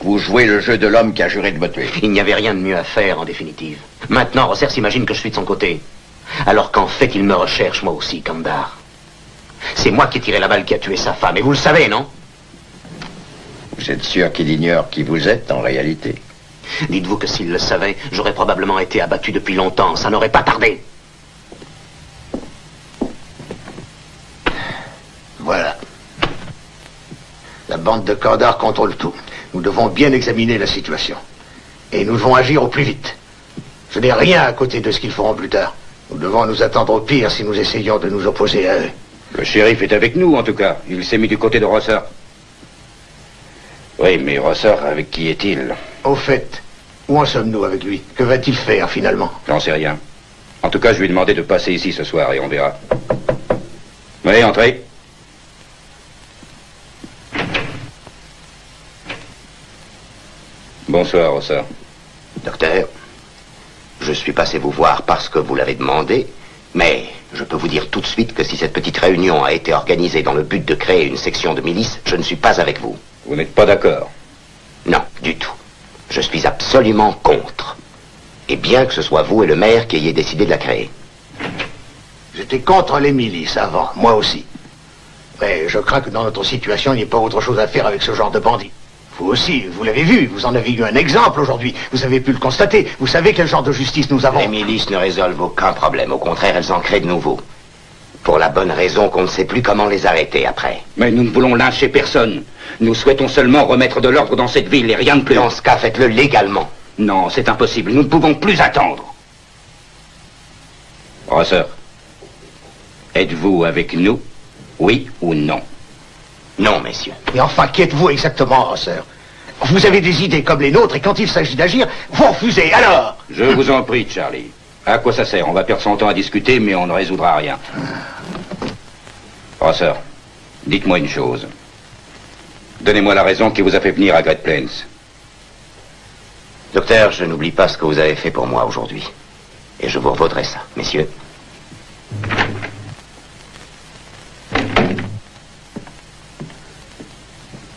Vous jouez le jeu de l'homme qui a juré de me tuer. Il n'y avait rien de mieux à faire, en définitive. Maintenant, Rosser s'imagine que je suis de son côté. Alors qu'en fait, il me recherche, moi aussi, Kandar. C'est moi qui ai tiré la balle qui a tué sa femme, et vous le savez, non? Vous êtes sûr qu'il ignore qui vous êtes, en réalité? Dites-vous que s'il le savait, j'aurais probablement été abattu depuis longtemps. Ça n'aurait pas tardé. Voilà. La bande de Kandar contrôle tout. Nous devons bien examiner la situation. Et nous devons agir au plus vite. Ce n'est rien à côté de ce qu'ils feront plus tard. Nous devons nous attendre au pire si nous essayons de nous opposer à eux. Le shérif est avec nous, en tout cas. Il s'est mis du côté de Rosser. Oui, mais Rosser, avec qui est-il? Au fait, où en sommes-nous avec lui? Que va-t-il faire, finalement? J'en sais rien. En tout cas, je lui ai demandé de passer ici ce soir, et on verra. Oui, entrez. Bonsoir, Rosser. Docteur, je suis passé vous voir parce que vous l'avez demandé, mais je peux vous dire tout de suite que si cette petite réunion a été organisée dans le but de créer une section de milice, je ne suis pas avec vous. Vous n'êtes pas d'accord? Non, du tout. Je suis absolument contre. Et bien que ce soit vous et le maire qui ayez décidé de la créer. J'étais contre les milices avant, moi aussi. Mais je crains que dans notre situation, il n'y ait pas autre chose à faire avec ce genre de bandits. Vous aussi, vous l'avez vu, vous en avez eu un exemple aujourd'hui. Vous avez pu le constater. Vous savez quel genre de justice nous avons. Les milices ne résolvent aucun problème. Au contraire, elles en créent de nouveaux. Pour la bonne raison qu'on ne sait plus comment les arrêter après. Mais nous ne voulons lyncher personne. Nous souhaitons seulement remettre de l'ordre dans cette ville et rien de plus. Dans ce cas, faites-le légalement. Non, c'est impossible. Nous ne pouvons plus attendre. Rosser, êtes-vous avec nous? Oui ou non? Non, messieurs. Et enfin, qui êtes-vous exactement, Rosser? Vous avez des idées comme les nôtres et quand il s'agit d'agir, vous refusez, alors? Je vous en prie, Charlie. À quoi ça sert? On va perdre son temps à discuter, mais on ne résoudra rien. Rosser, dites-moi une chose. Donnez-moi la raison qui vous a fait venir à Great Plains. Docteur, je n'oublie pas ce que vous avez fait pour moi aujourd'hui. Et je vous revaudrai ça, messieurs.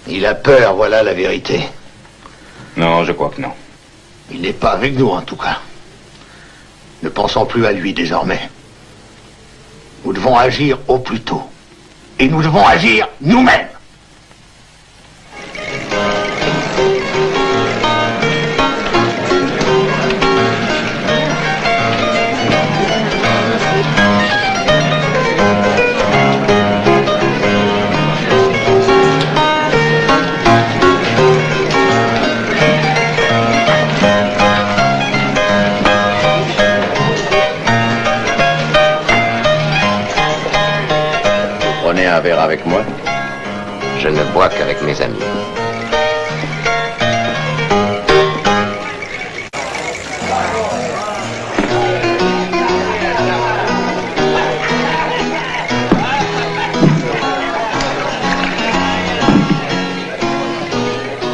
Il a peur, voilà la vérité. Non, je crois que non. Il n'est pas avec nous, en tout cas. Ne pensons plus à lui désormais. Nous devons agir au plus tôt. Et nous devons agir nous-mêmes. avec moi? Je ne bois qu'avec mes amis.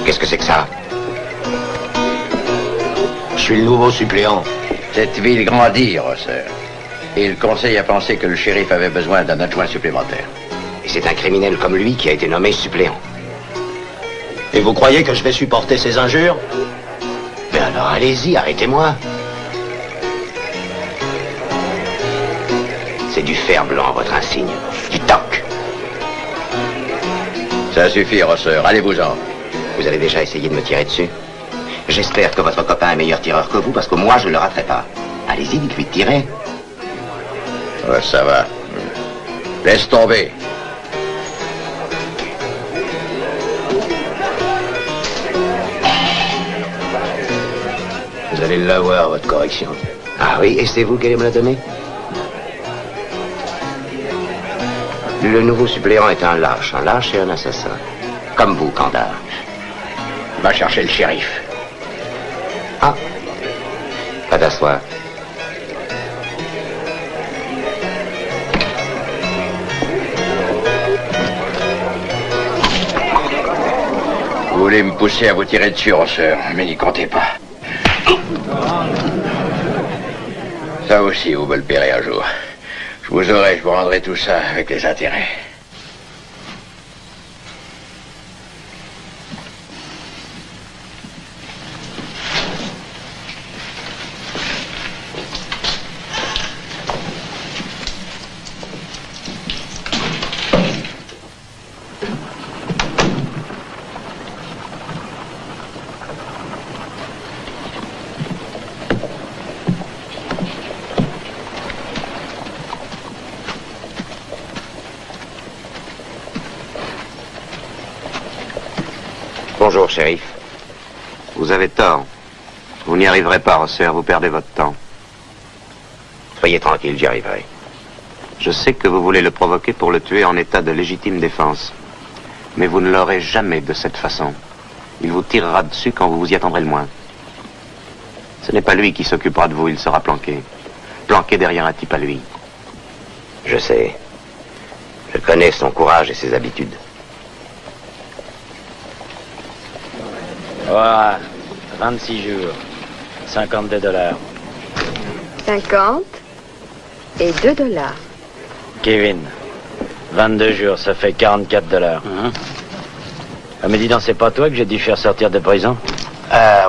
Qu'est-ce que c'est que ça? Je suis le nouveau suppléant. Cette ville grandit, Rosser. Et le conseil a pensé que le shérif avait besoin d'un adjoint supplémentaire. Et c'est un criminel comme lui qui a été nommé suppléant. Et vous croyez que je vais supporter ces injures? Ben alors allez-y, arrêtez-moi. C'est du fer blanc, votre insigne. Du toc. Ça suffit, Rosser. Allez-vous-en. Vous avez déjà essayé de me tirer dessus? J'espère que votre copain est meilleur tireur que vous, parce que moi, je ne le raterai pas. Allez-y, dites-lui de tirer. Ouais, ça va. Laisse tomber. Vous allez l'avoir, votre correction. Ah oui, et c'est vous qui allez me la donner? Le nouveau suppléant est un lâche et un assassin. Comme vous, Kandar. Va chercher le shérif. Ah, pas d'asseoir. Vous voulez me pousser à vous tirer dessus, Rosser, mais n'y comptez pas. Ça aussi, vous me le paierez un jour. Je vous rendrai tout ça avec les intérêts. Bonjour, shérif. Vous avez tort. Vous n'y arriverez pas, Rosser, vous perdez votre temps. Soyez tranquille, j'y arriverai. Je sais que vous voulez le provoquer pour le tuer en état de légitime défense. Mais vous ne l'aurez jamais de cette façon. Il vous tirera dessus quand vous vous y attendrez le moins. Ce n'est pas lui qui s'occupera de vous, il sera planqué. Planqué derrière un type à lui. Je sais. Je connais son courage et ses habitudes. Voilà, 26 jours, 52 $. 50 et 2 $. Kevin, 22 jours, ça fait 44 $. Ah, mais dis donc, c'est pas toi que j'ai dû faire sortir de prison?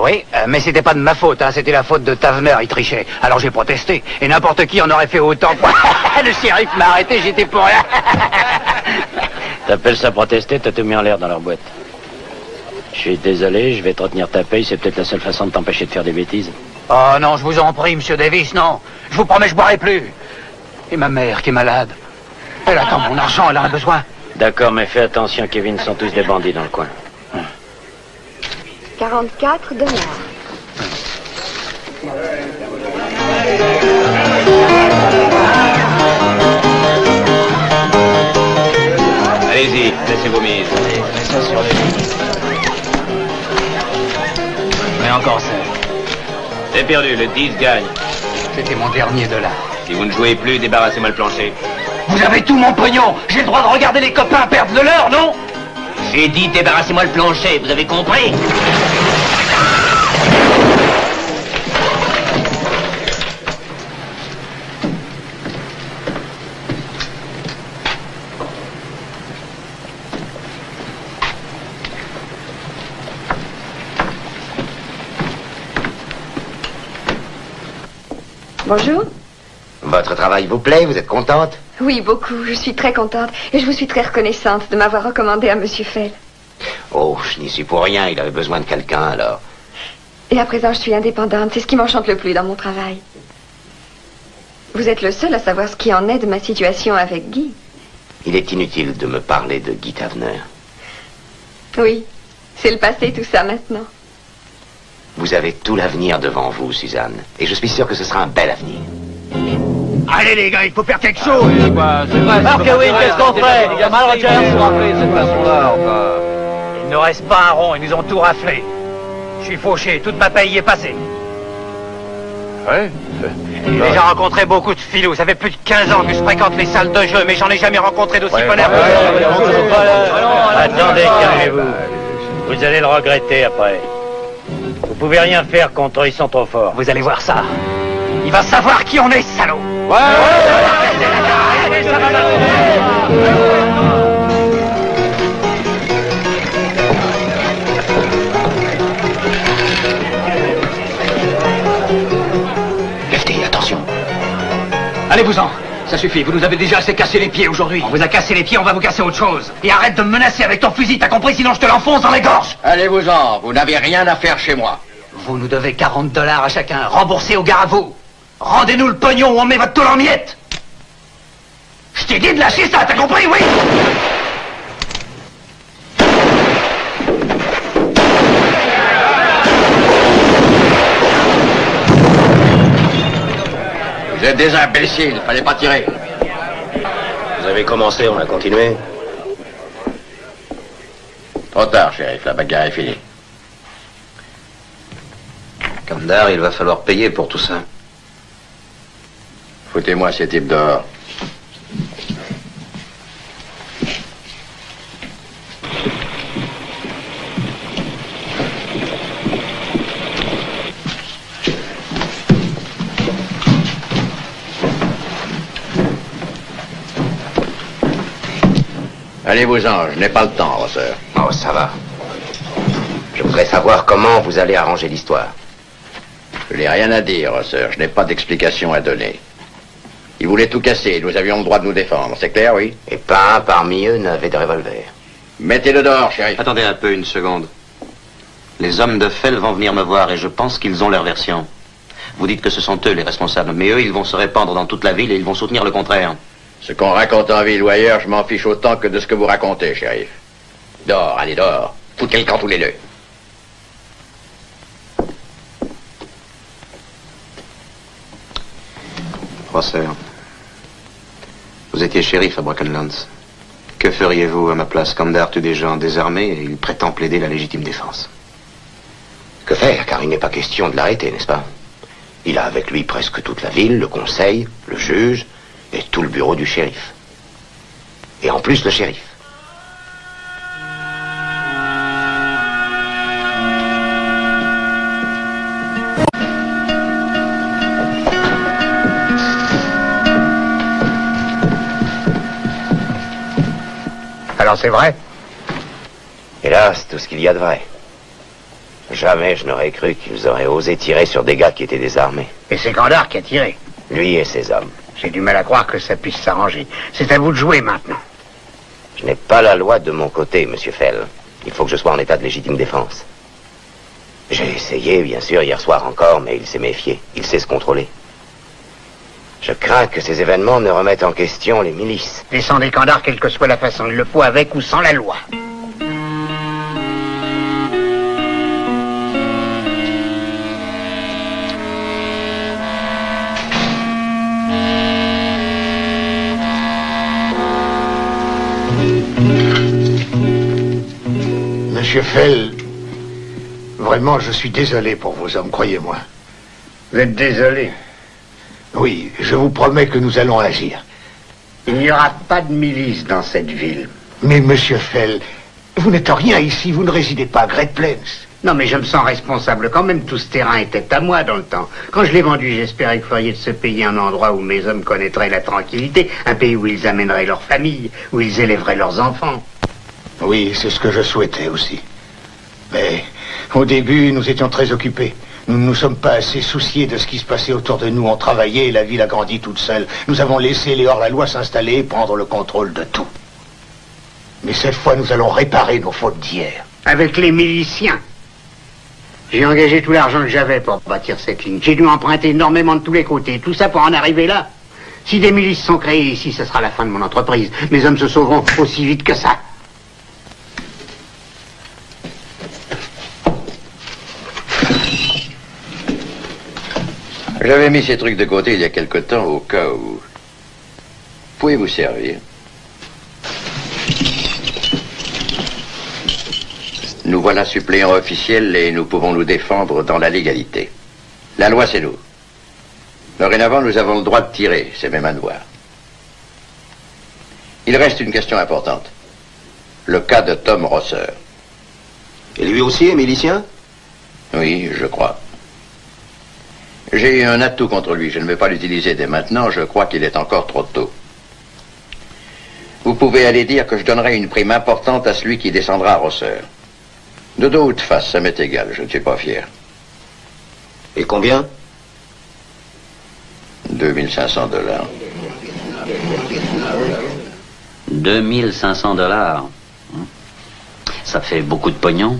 Oui, mais c'était pas de ma faute, hein, c'était la faute de Tavener, il trichait. Alors j'ai protesté, et n'importe qui en aurait fait autant. Le shérif m'a arrêté, j'étais pour rien. T'appelles ça protester, t'as tout mis en l'air dans leur boîte. Je suis désolé, je vais te retenir ta paye, c'est peut-être la seule façon de t'empêcher de faire des bêtises. Oh non, je vous en prie, monsieur Davis, non. Je vous promets, je boirai plus. Et ma mère qui est malade. Elle attend mon argent, elle en a besoin. D'accord, mais fais attention, Kevin, sont tous des bandits dans le coin. 44 $. Allez-y, laissez vos mises. Mais encore ça. C'est perdu, le 10 gagne. C'était mon dernier $. Si vous ne jouez plus, débarrassez-moi le plancher. Vous avez tout mon pognon. J'ai le droit de regarder les copains perdre de l'heure, non? J'ai dit débarrassez-moi le plancher, vous avez compris? Bonjour. Votre travail vous plaît? Vous êtes contente? Oui, beaucoup. Je suis très contente. Et je vous suis très reconnaissante de m'avoir recommandé à Monsieur Fell. Oh, je n'y suis pour rien. Il avait besoin de quelqu'un, alors. Et à présent, je suis indépendante. C'est ce qui m'enchante le plus dans mon travail. Vous êtes le seul à savoir ce qui en est de ma situation avec Guy. Il est inutile de me parler de Guy Tavener. Oui, c'est le passé tout ça maintenant. Vous avez tout l'avenir devant vous, Suzanne. Et je suis sûr que ce sera un bel avenir. Allez les gars, il faut faire quelque chose. Alors Kevin, qu'est-ce qu'on fait? Il y a mal Rogers. Il ne reste pas un rond, ils nous ont tout raflé. Je suis fauché, toute ma paye y est passée. Ouais. J'ai déjà rencontré beaucoup de filous. Ça fait plus de 15 ans que je fréquente les salles de jeu, mais j'en ai jamais rencontré d'aussi bonheur. Attendez, calmez-vous. Vous allez le regretter après. Vous pouvez rien faire contre eux, ils sont trop forts. Vous allez voir ça. Il va savoir qui on est, salaud. Lefty, attention. Allez-vous-en. Ça suffit, vous nous avez déjà assez cassé les pieds aujourd'hui. On vous a cassé les pieds, on va vous casser autre chose. Et arrête de me menacer avec ton fusil, t'as compris? Sinon je te l'enfonce dans les gorges. Allez-vous-en, vous n'avez rien à faire chez moi. Vous nous devez 40 $ à chacun, remboursés au gars à vous. Rendez-nous le pognon ou on met votre tôle en miettes. Je t'ai dit de lâcher ça, t'as compris, oui? Vous êtes des imbéciles, fallait pas tirer. Vous avez commencé, on a continué. Trop tard, shérif, la bagarre est finie. Kandar, il va falloir payer pour tout ça. Foutez-moi ces types dehors. Allez-vous-en, je n'ai pas le temps, Rosser. Oh, ça va. Je voudrais savoir comment vous allez arranger l'histoire. Je n'ai rien à dire, Rosser. Je n'ai pas d'explication à donner. Ils voulaient tout casser. Nous avions le droit de nous défendre. C'est clair, oui? Et pas un parmi eux n'avait de revolver. Mettez-le dehors, shérif. Attendez un peu, une seconde. Les hommes de Fell vont venir me voir et je pense qu'ils ont leur version. Vous dites que ce sont eux les responsables, mais eux, ils vont se répandre dans toute la ville et ils vont soutenir le contraire. Ce qu'on raconte en ville ou ailleurs, je m'en fiche autant que de ce que vous racontez, shérif. Dehors, allez dehors. Foutez le camp tous les deux. Rosser, vous étiez shérif à Brackenlands. Que feriez-vous à ma place? Kandar tue des gens désarmés et il prétend plaider la légitime défense. Que faire? Car il n'est pas question de l'arrêter, n'est-ce pas? Il a avec lui presque toute la ville, le conseil, le juge et tout le bureau du shérif. Et en plus le shérif. Alors c'est vrai? Hélas, tout ce qu'il y a de vrai. Jamais je n'aurais cru qu'ils auraient osé tirer sur des gars qui étaient désarmés. Et c'est Kandar qui a tiré. Lui et ses hommes. J'ai du mal à croire que ça puisse s'arranger. C'est à vous de jouer maintenant. Je n'ai pas la loi de mon côté, monsieur Fell. Il faut que je sois en état de légitime défense. J'ai essayé, bien sûr, hier soir encore, mais il s'est méfié. Il sait se contrôler. Je crains que ces événements ne remettent en question les milices. Descendez Kandar, quelle que soit la façon. Il le faut avec ou sans la loi. Monsieur Fell, vraiment, je suis désolé pour vos hommes, croyez-moi. Vous êtes désolé? Oui, je vous promets que nous allons agir. Il n'y aura pas de milice dans cette ville. Mais monsieur Fell, vous n'êtes rien ici, vous ne résidez pas à Great Plains. Non, mais je me sens responsable quand même. Tout ce terrain était à moi dans le temps. Quand je l'ai vendu, j'espérais que vous feriez de ce pays un endroit où mes hommes connaîtraient la tranquillité, un pays où ils amèneraient leurs familles, où ils élèveraient leurs enfants. Oui, c'est ce que je souhaitais aussi. Mais au début, nous étions très occupés. Nous ne nous sommes pas assez souciés de ce qui se passait autour de nous. On travaillait et la ville a grandi toute seule. Nous avons laissé les hors-la-loi s'installer et prendre le contrôle de tout. Mais cette fois, nous allons réparer nos fautes d'hier. Avec les miliciens. J'ai engagé tout l'argent que j'avais pour bâtir cette ligne. J'ai dû emprunter énormément de tous les côtés. Tout ça pour en arriver là. Si des milices sont créées ici, ce sera la fin de mon entreprise. Mes hommes se sauveront aussi vite que ça. J'avais mis ces trucs de côté il y a quelque temps au cas où. Pouvez vous servir? Nous voilà suppléants officiels et nous pouvons nous défendre dans la légalité. La loi, c'est nous. Dorénavant, nous avons le droit de tirer, c'est même un devoir. Il reste une question importante. Le cas de Tom Rosser. Et lui aussi est milicien? Oui, je crois. J'ai un atout contre lui. Je ne vais pas l'utiliser dès maintenant. Je crois qu'il est encore trop tôt. Vous pouvez aller dire que je donnerai une prime importante à celui qui descendra à Rosser. De dos ou de face, ça m'est égal. Je ne suis pas fier. Et combien? 2500 $. 2500 $. Ça fait beaucoup de pognon.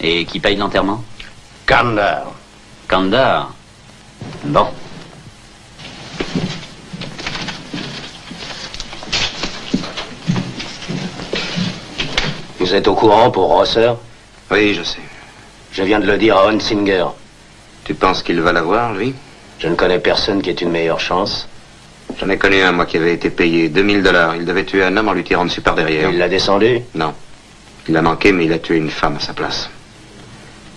Et qui paye l'enterrement? Kandar. Kandar? Bon. Vous êtes au courant pour Rosser? Oui, je sais. Je viens de le dire à Hunsinger. Tu penses qu'il va l'avoir, lui? Je ne connais personne qui ait une meilleure chance. J'en ai connu un, moi, qui avait été payé 2000 $. Il devait tuer un homme en lui tirant dessus par derrière. Il l'a descendu? Non. Il l'a manqué, mais il a tué une femme à sa place.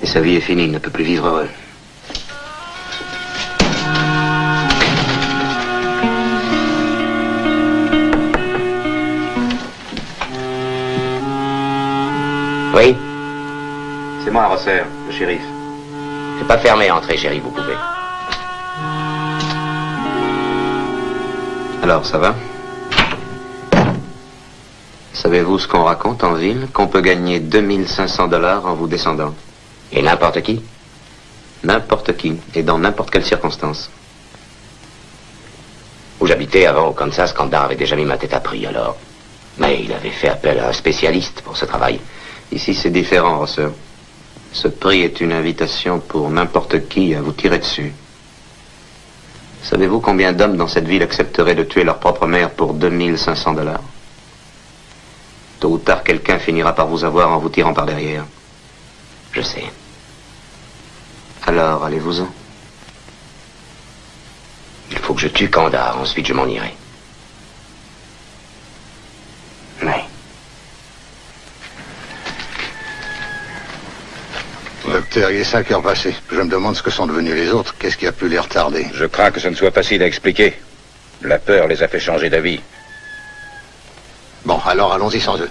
Et sa vie est finie, il ne peut plus vivre heureux. Oui? C'est moi, Rosser, le shérif. C'est pas fermé, entrez, chérie, vous pouvez. Alors, ça va? Savez-vous ce qu'on raconte en ville? Qu'on peut gagner 2500 $ en vous descendant. Et n'importe qui? N'importe qui, et dans n'importe quelle circonstance. Où j'habitais avant, au Kansas, Kandar avait déjà mis ma tête à prix, alors. Mais il avait fait appel à un spécialiste pour ce travail. Ici, c'est différent, Rosser. Ce prix est une invitation pour n'importe qui à vous tirer dessus. Savez-vous combien d'hommes dans cette ville accepteraient de tuer leur propre mère pour 2500 $? Tôt ou tard, quelqu'un finira par vous avoir en vous tirant par derrière. Je sais. Alors, allez-vous-en. Il faut que je tue Kandar, ensuite je m'en irai. Mais... Docteur, il est 5 heures passées. Je me demande ce que sont devenus les autres. Qu'est-ce qui a pu les retarder? Je crains que ce ne soit facile à expliquer. La peur les a fait changer d'avis. Bon, alors allons-y sans eux.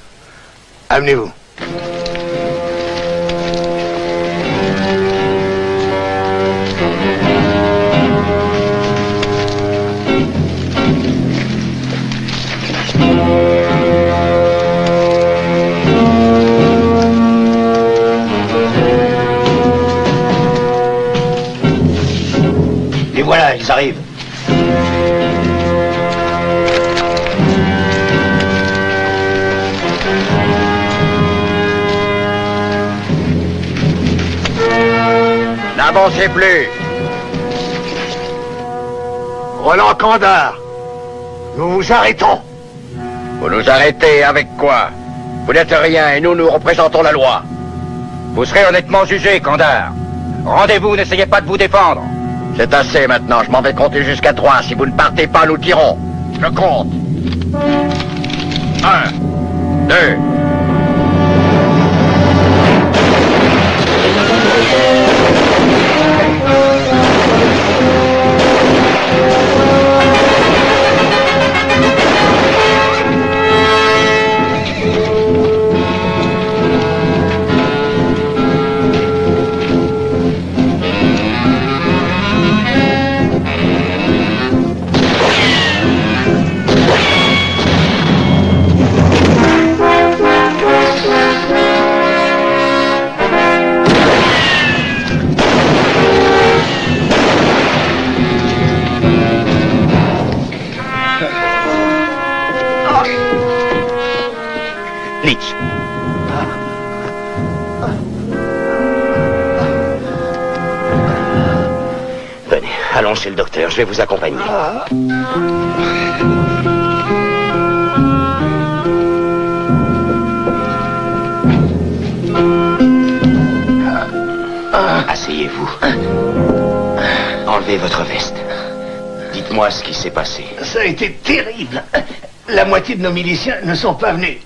Amenez-vous. Et voilà, ils arrivent. N'avancez plus. Roland Kandar, nous vous arrêtons. Vous nous arrêtez avec quoi? Vous n'êtes rien et nous représentons la loi. Vous serez honnêtement jugé, Kandar. Rendez-vous, n'essayez pas de vous défendre. C'est assez maintenant, je m'en vais compter jusqu'à 3. Si vous ne partez pas, nous tirons. Je compte. 1, 2... Venez, allons chez le docteur, je vais vous accompagner. Asseyez-vous. Enlevez votre veste. Dites-moi ce qui s'est passé. Ça a été terrible. La moitié de nos miliciens ne sont pas venus.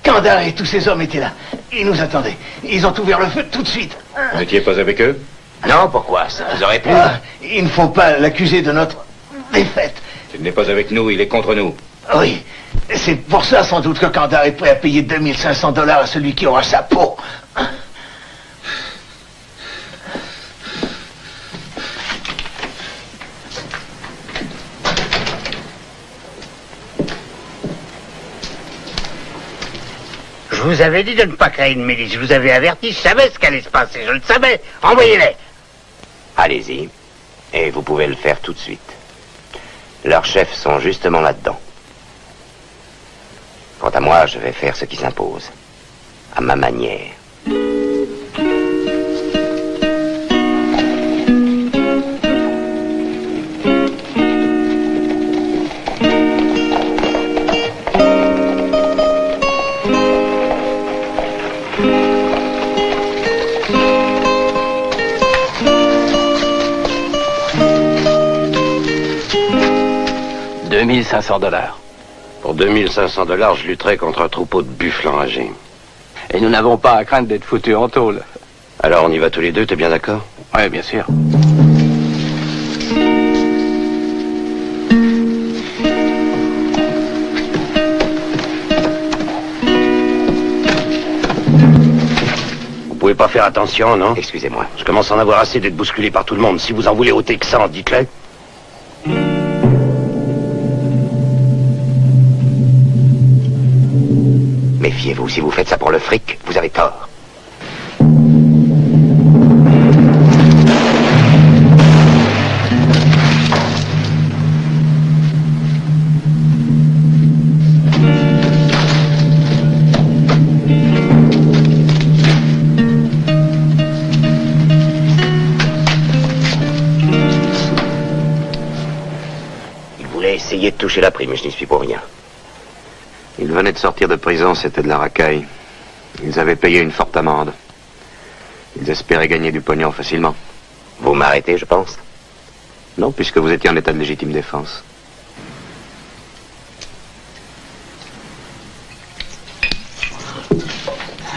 Kandar et tous ses hommes étaient là. Ils nous attendaient. Ils ont ouvert le feu tout de suite. Vous n'étiez pas avec eux? Non, pourquoi? Ça vous aurait plu? Il ne faut pas l'accuser de notre défaite. Il n'est pas avec nous, il est contre nous. Oui, c'est pour ça sans doute que Kandar est prêt à payer 2500 $ à celui qui aura sa peau. Je vous avais dit de ne pas créer une milice. Je vous avais averti, je savais ce qu'allait se passer, je le savais. Envoyez-les. Allez-y. Et vous pouvez le faire tout de suite. Leurs chefs sont justement là-dedans. Quant à moi, je vais faire ce qui s'impose. À ma manière. $2500. Pour 2500 $, je lutterai contre un troupeau de buffles enragés. Et nous n'avons pas à craindre d'être foutus en tôle. Alors on y va tous les deux, t'es bien d'accord? Oui, bien sûr. Vous pouvez pas faire attention, non? Excusez-moi. Je commence à en avoir assez d'être bousculé par tout le monde. Si vous en voulez aux Texans, dites-le. Méfiez-vous, si vous faites ça pour le fric, vous avez tort. Il voulait essayer de toucher la prime, mais je n'y suis pour rien. Ils venaient de sortir de prison, c'était de la racaille. Ils avaient payé une forte amende. Ils espéraient gagner du pognon facilement. Vous m'arrêtez, je pense? Non, puisque vous étiez en état de légitime défense.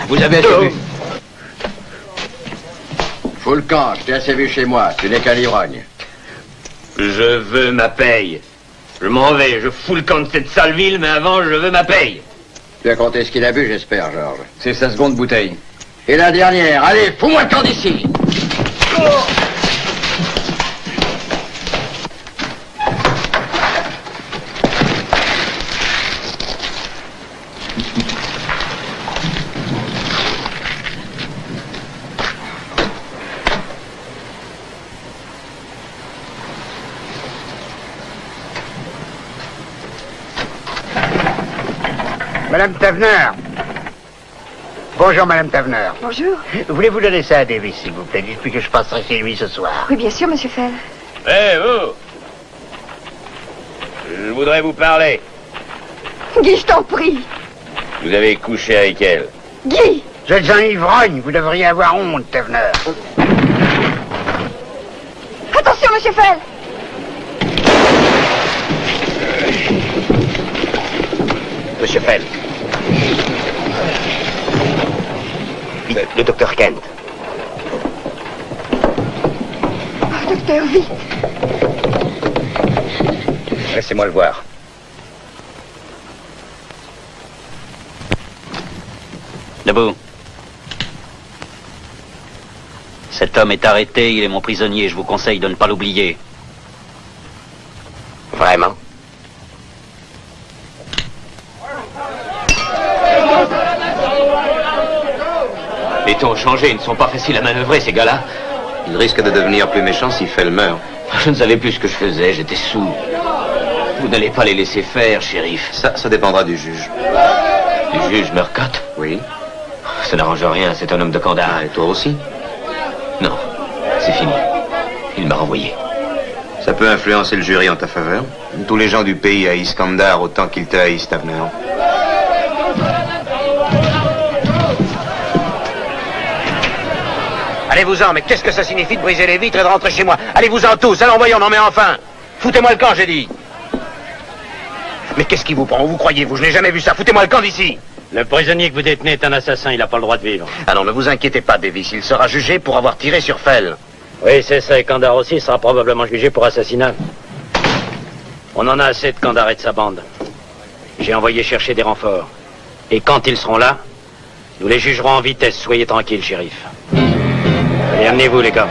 Vous avez assez vu. Fous le camp, je t'ai assez vu chez moi. Tu n'es qu'un ivrogne. Je veux ma paye. Je m'en vais, je fous le camp de cette sale ville, mais avant, je veux ma paye. Tu as compté ce qu'il a bu, j'espère, Georges. C'est sa seconde bouteille. Et la dernière, allez, fous-moi le camp d'ici. Madame Tavener. Bonjour, Madame Tavener. Bonjour. Voulez-vous donner ça à Davis, s'il vous plaît? Dites-lui que je passerai chez lui ce soir. Oui, bien sûr, Monsieur Fell. Vous! Je voudrais vous parler. Guy, je t'en prie. Vous avez couché avec elle. Guy! Vous êtes un ivrogne, vous devriez avoir honte, Tavener. Attention, Monsieur Fell. Monsieur Fell. Le docteur Kent. Oh, docteur, vite. Laissez-moi le voir. Debout. Cet homme est arrêté, il est mon prisonnier. Je vous conseille de ne pas l'oublier. Vraiment? Les temps ont changé, ils ne sont pas faciles à manœuvrer, ces gars-là. Ils risquent de devenir plus méchants si Fell meurt. Je ne savais plus ce que je faisais, j'étais saoul. Vous n'allez pas les laisser faire, shérif. Ça dépendra du juge. Du juge Murcott? Oui. Ça n'arrange rien, c'est un homme de Kandar. Et toi aussi? Non, c'est fini. Il m'a renvoyé. Ça peut influencer le jury en ta faveur. Tous les gens du pays haïssent Kandar autant qu'ils te haïssent, Tavener. Allez-vous-en, mais qu'est-ce que ça signifie de briser les vitres et de rentrer chez moi? Allez-vous-en tous, allons voyons, non mais enfin. Foutez-moi le camp, j'ai dit. Mais qu'est-ce qui vous prend? Où vous croyez-vous? Je n'ai jamais vu ça. Foutez-moi le camp d'ici. Le prisonnier que vous détenez est un assassin, il n'a pas le droit de vivre. Alors ne vous inquiétez pas, Davis, il sera jugé pour avoir tiré sur Fell. Oui, c'est ça, et Kandar aussi sera probablement jugé pour assassinat. On en a assez de Kandar et de sa bande. J'ai envoyé chercher des renforts. Et quand ils seront là, nous les jugerons en vitesse. Soyez tranquilles, shérif. Allez, amenez-vous, les gars.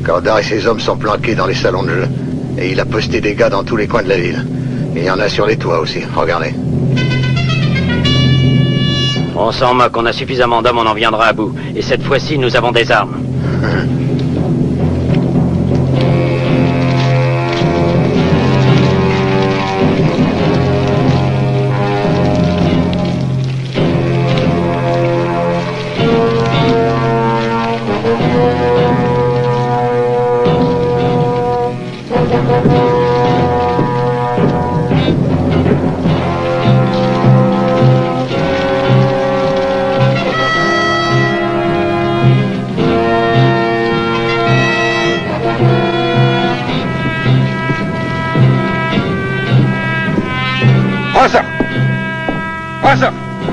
Kandar et ses hommes sont planqués dans les salons de jeu. Et il a posté des gars dans tous les coins de la ville. Et il y en a sur les toits aussi, regardez. On s'en moque, on a suffisamment d'hommes, on en viendra à bout. Et cette fois-ci, nous avons des armes.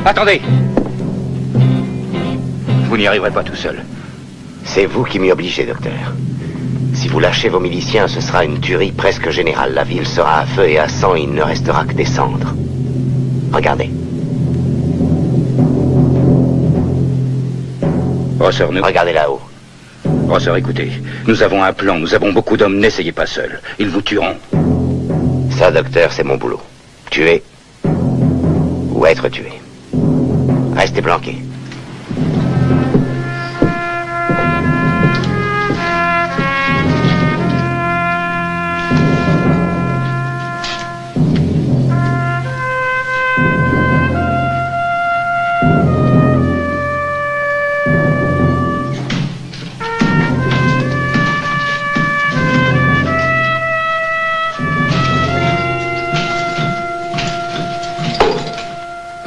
Attendez. Vous n'y arriverez pas tout seul. C'est vous qui m'y obligez, docteur. Si vous lâchez vos miliciens, ce sera une tuerie presque générale. La ville sera à feu et à sang, il ne restera que des cendres. Regardez. Rosser, nous... Regardez là-haut. Rosser, écoutez. Nous avons un plan, nous avons beaucoup d'hommes, n'essayez pas seul. Ils vous tueront. Ça, docteur, c'est mon boulot. Tuer ou être tué. Restez planqués.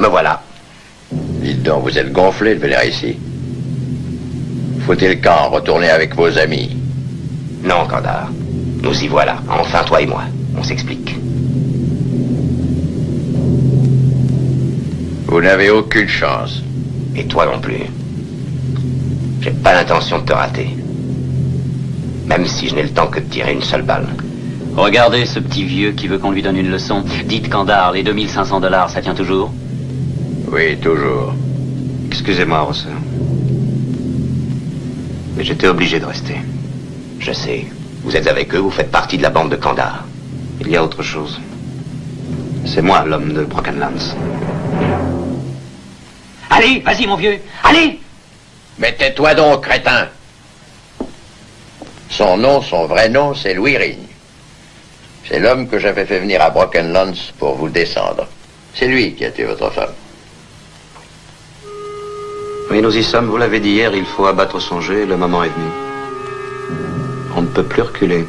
Me voilà. Dites donc, vous êtes gonflé de venir ici. Foutez le camp, retournez avec vos amis. Non, Kandar. Nous y voilà. Enfin, toi et moi. On s'explique. Vous n'avez aucune chance. Et toi non plus. J'ai pas l'intention de te rater. Même si je n'ai le temps que de tirer une seule balle. Regardez ce petit vieux qui veut qu'on lui donne une leçon. Dites, Kandar, les $2500, ça tient toujours? Oui, toujours. Excusez-moi, Rosser. Mais j'étais obligé de rester. Je sais. Vous êtes avec eux, vous faites partie de la bande de Kandar. Il y a autre chose. C'est moi, l'homme de Broken Lance. Allez, vas-y, mon vieux. Allez! Mais tais-toi donc, crétin. Son nom, son vrai nom, c'est Louis Rigne. C'est l'homme que j'avais fait venir à Broken Lance pour vous descendre. C'est lui qui a tué votre femme. Oui, nous y sommes, vous l'avez dit hier, il faut abattre son jeu, le moment est venu. On ne peut plus reculer.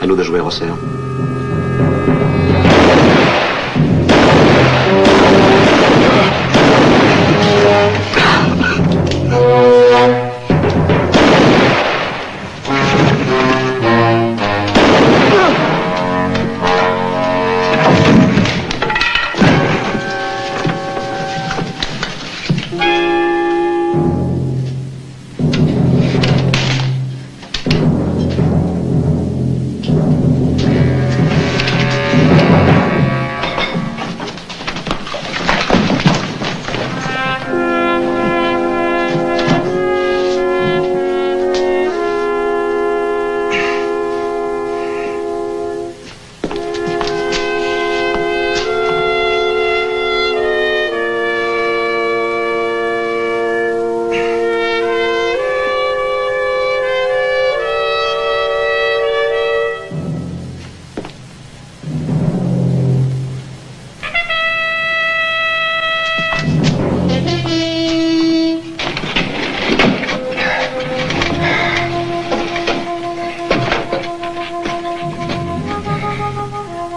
À nous de jouer, Rosser.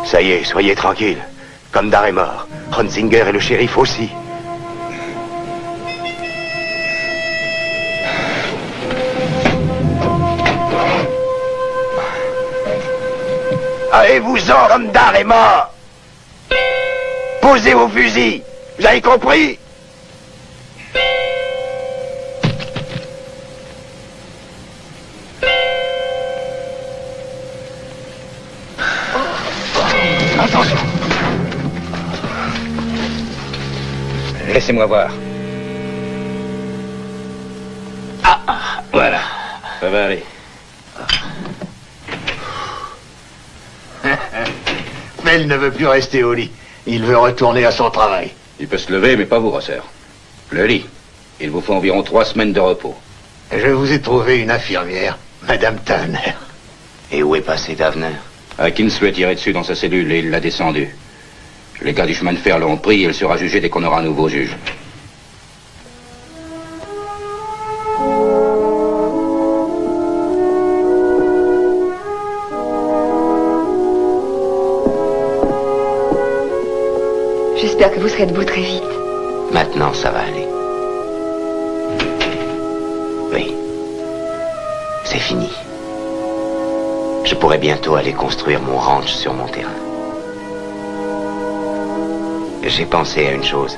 Ça y est, soyez tranquille. Kandar est mort. Hunzinger et le shérif aussi. Allez-vous-en, Kandar est mort. Posez vos fusils. Vous avez compris? Attention. Laissez-moi voir. Ah, voilà. Ça va aller. Fell ne veut plus rester au lit. Il veut retourner à son travail. Il peut se lever, mais pas vous, Rosser. Le lit. Il vous faut environ 3 semaines de repos. Je vous ai trouvé une infirmière, Madame Tavener. Et où est passé Tavener? Hawkins lui a tiré dessus dans sa cellule et il l'a descendu. Les gars du chemin de fer l'ont pris et il sera jugé dès qu'on aura un nouveau juge. J'espère que vous serez debout très vite. Maintenant, ça va aller. Oui. C'est fini. Je pourrai bientôt aller construire mon ranch sur mon terrain. J'ai pensé à une chose.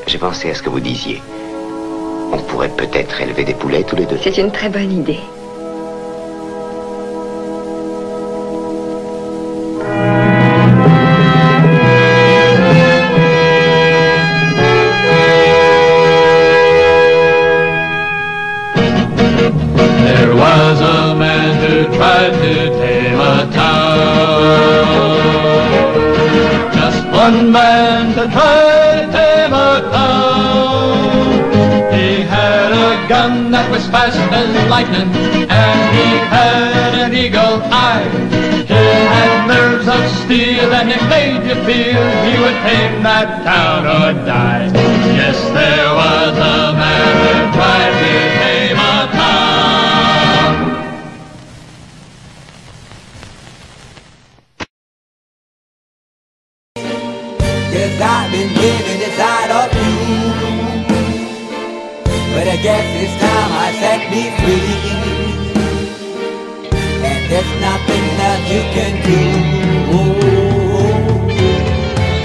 J'ai pensé à ce que vous disiez. On pourrait peut-être élever des poulets tous les deux. C'est une très bonne idée. There was a man who tried to tame a town. Just one man to try to tame a town. He had a gun that was fast as lightning, and he had an eagle eye. He had nerves of steel, and it made you feel he would tame that town or die. Yes, there was a man who tried to tame a town. Yes, I've been living inside of you, but I guess it's time I set me free. And there's nothing that you can do.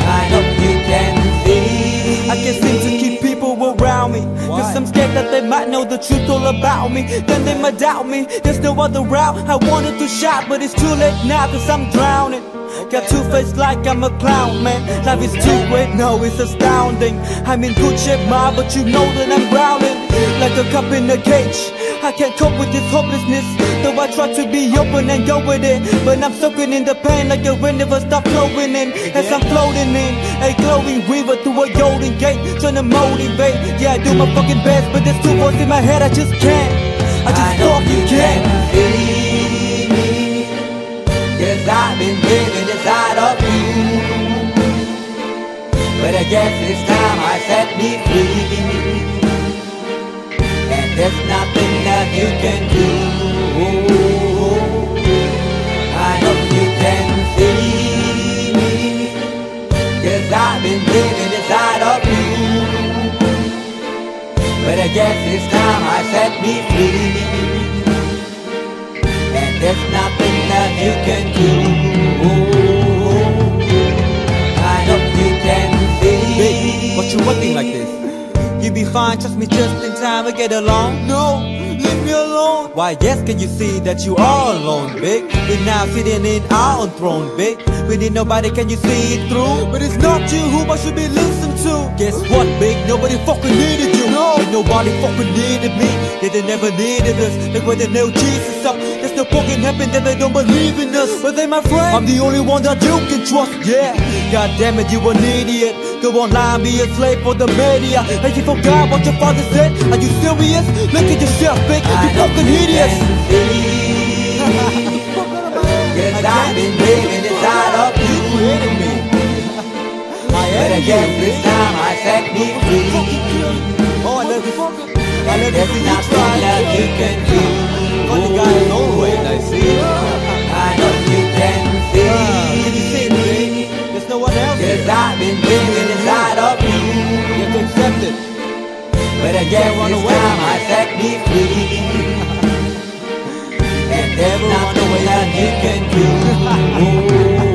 I hope you can see. I can't seem to keep people around me, cause I'm scared that they might know the truth all about me. Then they might doubt me, there's no other route. I wanted to shout, but it's too late now, cause I'm drowning. Got two-faced like I'm a clown, man. Life is too great, no, it's astounding. I'm in good shape, ma, but you know that I'm drowning. like a cup in a cage. I can't cope with this hopelessness, though I try to be open and go with it. But I'm soaking in the pain like the wind never stop flowing in. As I'm floating in a glowing river through a golden gate, trying to motivate. Yeah, I do my fucking best, but there's two voices in my head, I just can't. I just fucking can't. See me, 'cause I've been living inside of you. But I guess it's time I set me free. And there's nothing that you can do. I know you can see me, 'cause I've been living inside of you. But I guess it's time I set me free. And there's nothing that you can do. I know you can see. Baby, what you acting like this? You be fine, trust me, just in time to get along. No, leave me alone. Why, yes, can you see that you are alone, big? We're now sitting in our own throne, big. We need nobody, can you see it through? But it's not you who I should be listening to. Guess what, big? Nobody fucking needed you. No, and nobody fucking needed me. Yeah, they never needed us. Like when they nailed Jesus up, there's no fucking heaven that they don't believe in us. But they my friend, I'm the only one that you can trust. Yeah, god damn it, you an idiot. Go online, be a slave for the media. And you forgot what your father said? Are you serious? Look at yourself, big. You fucking hideous. Cause I've been living inside of you. But I guess this time I set me free. Oh, I love you. And there's nothing that you can do. Funny guy is always, I see. I know you can see. Can you see it, big? There's no one else. Cause I've been living inside of you. You have to accept it. But I guess this time I set me free. And there's nothing that you can do.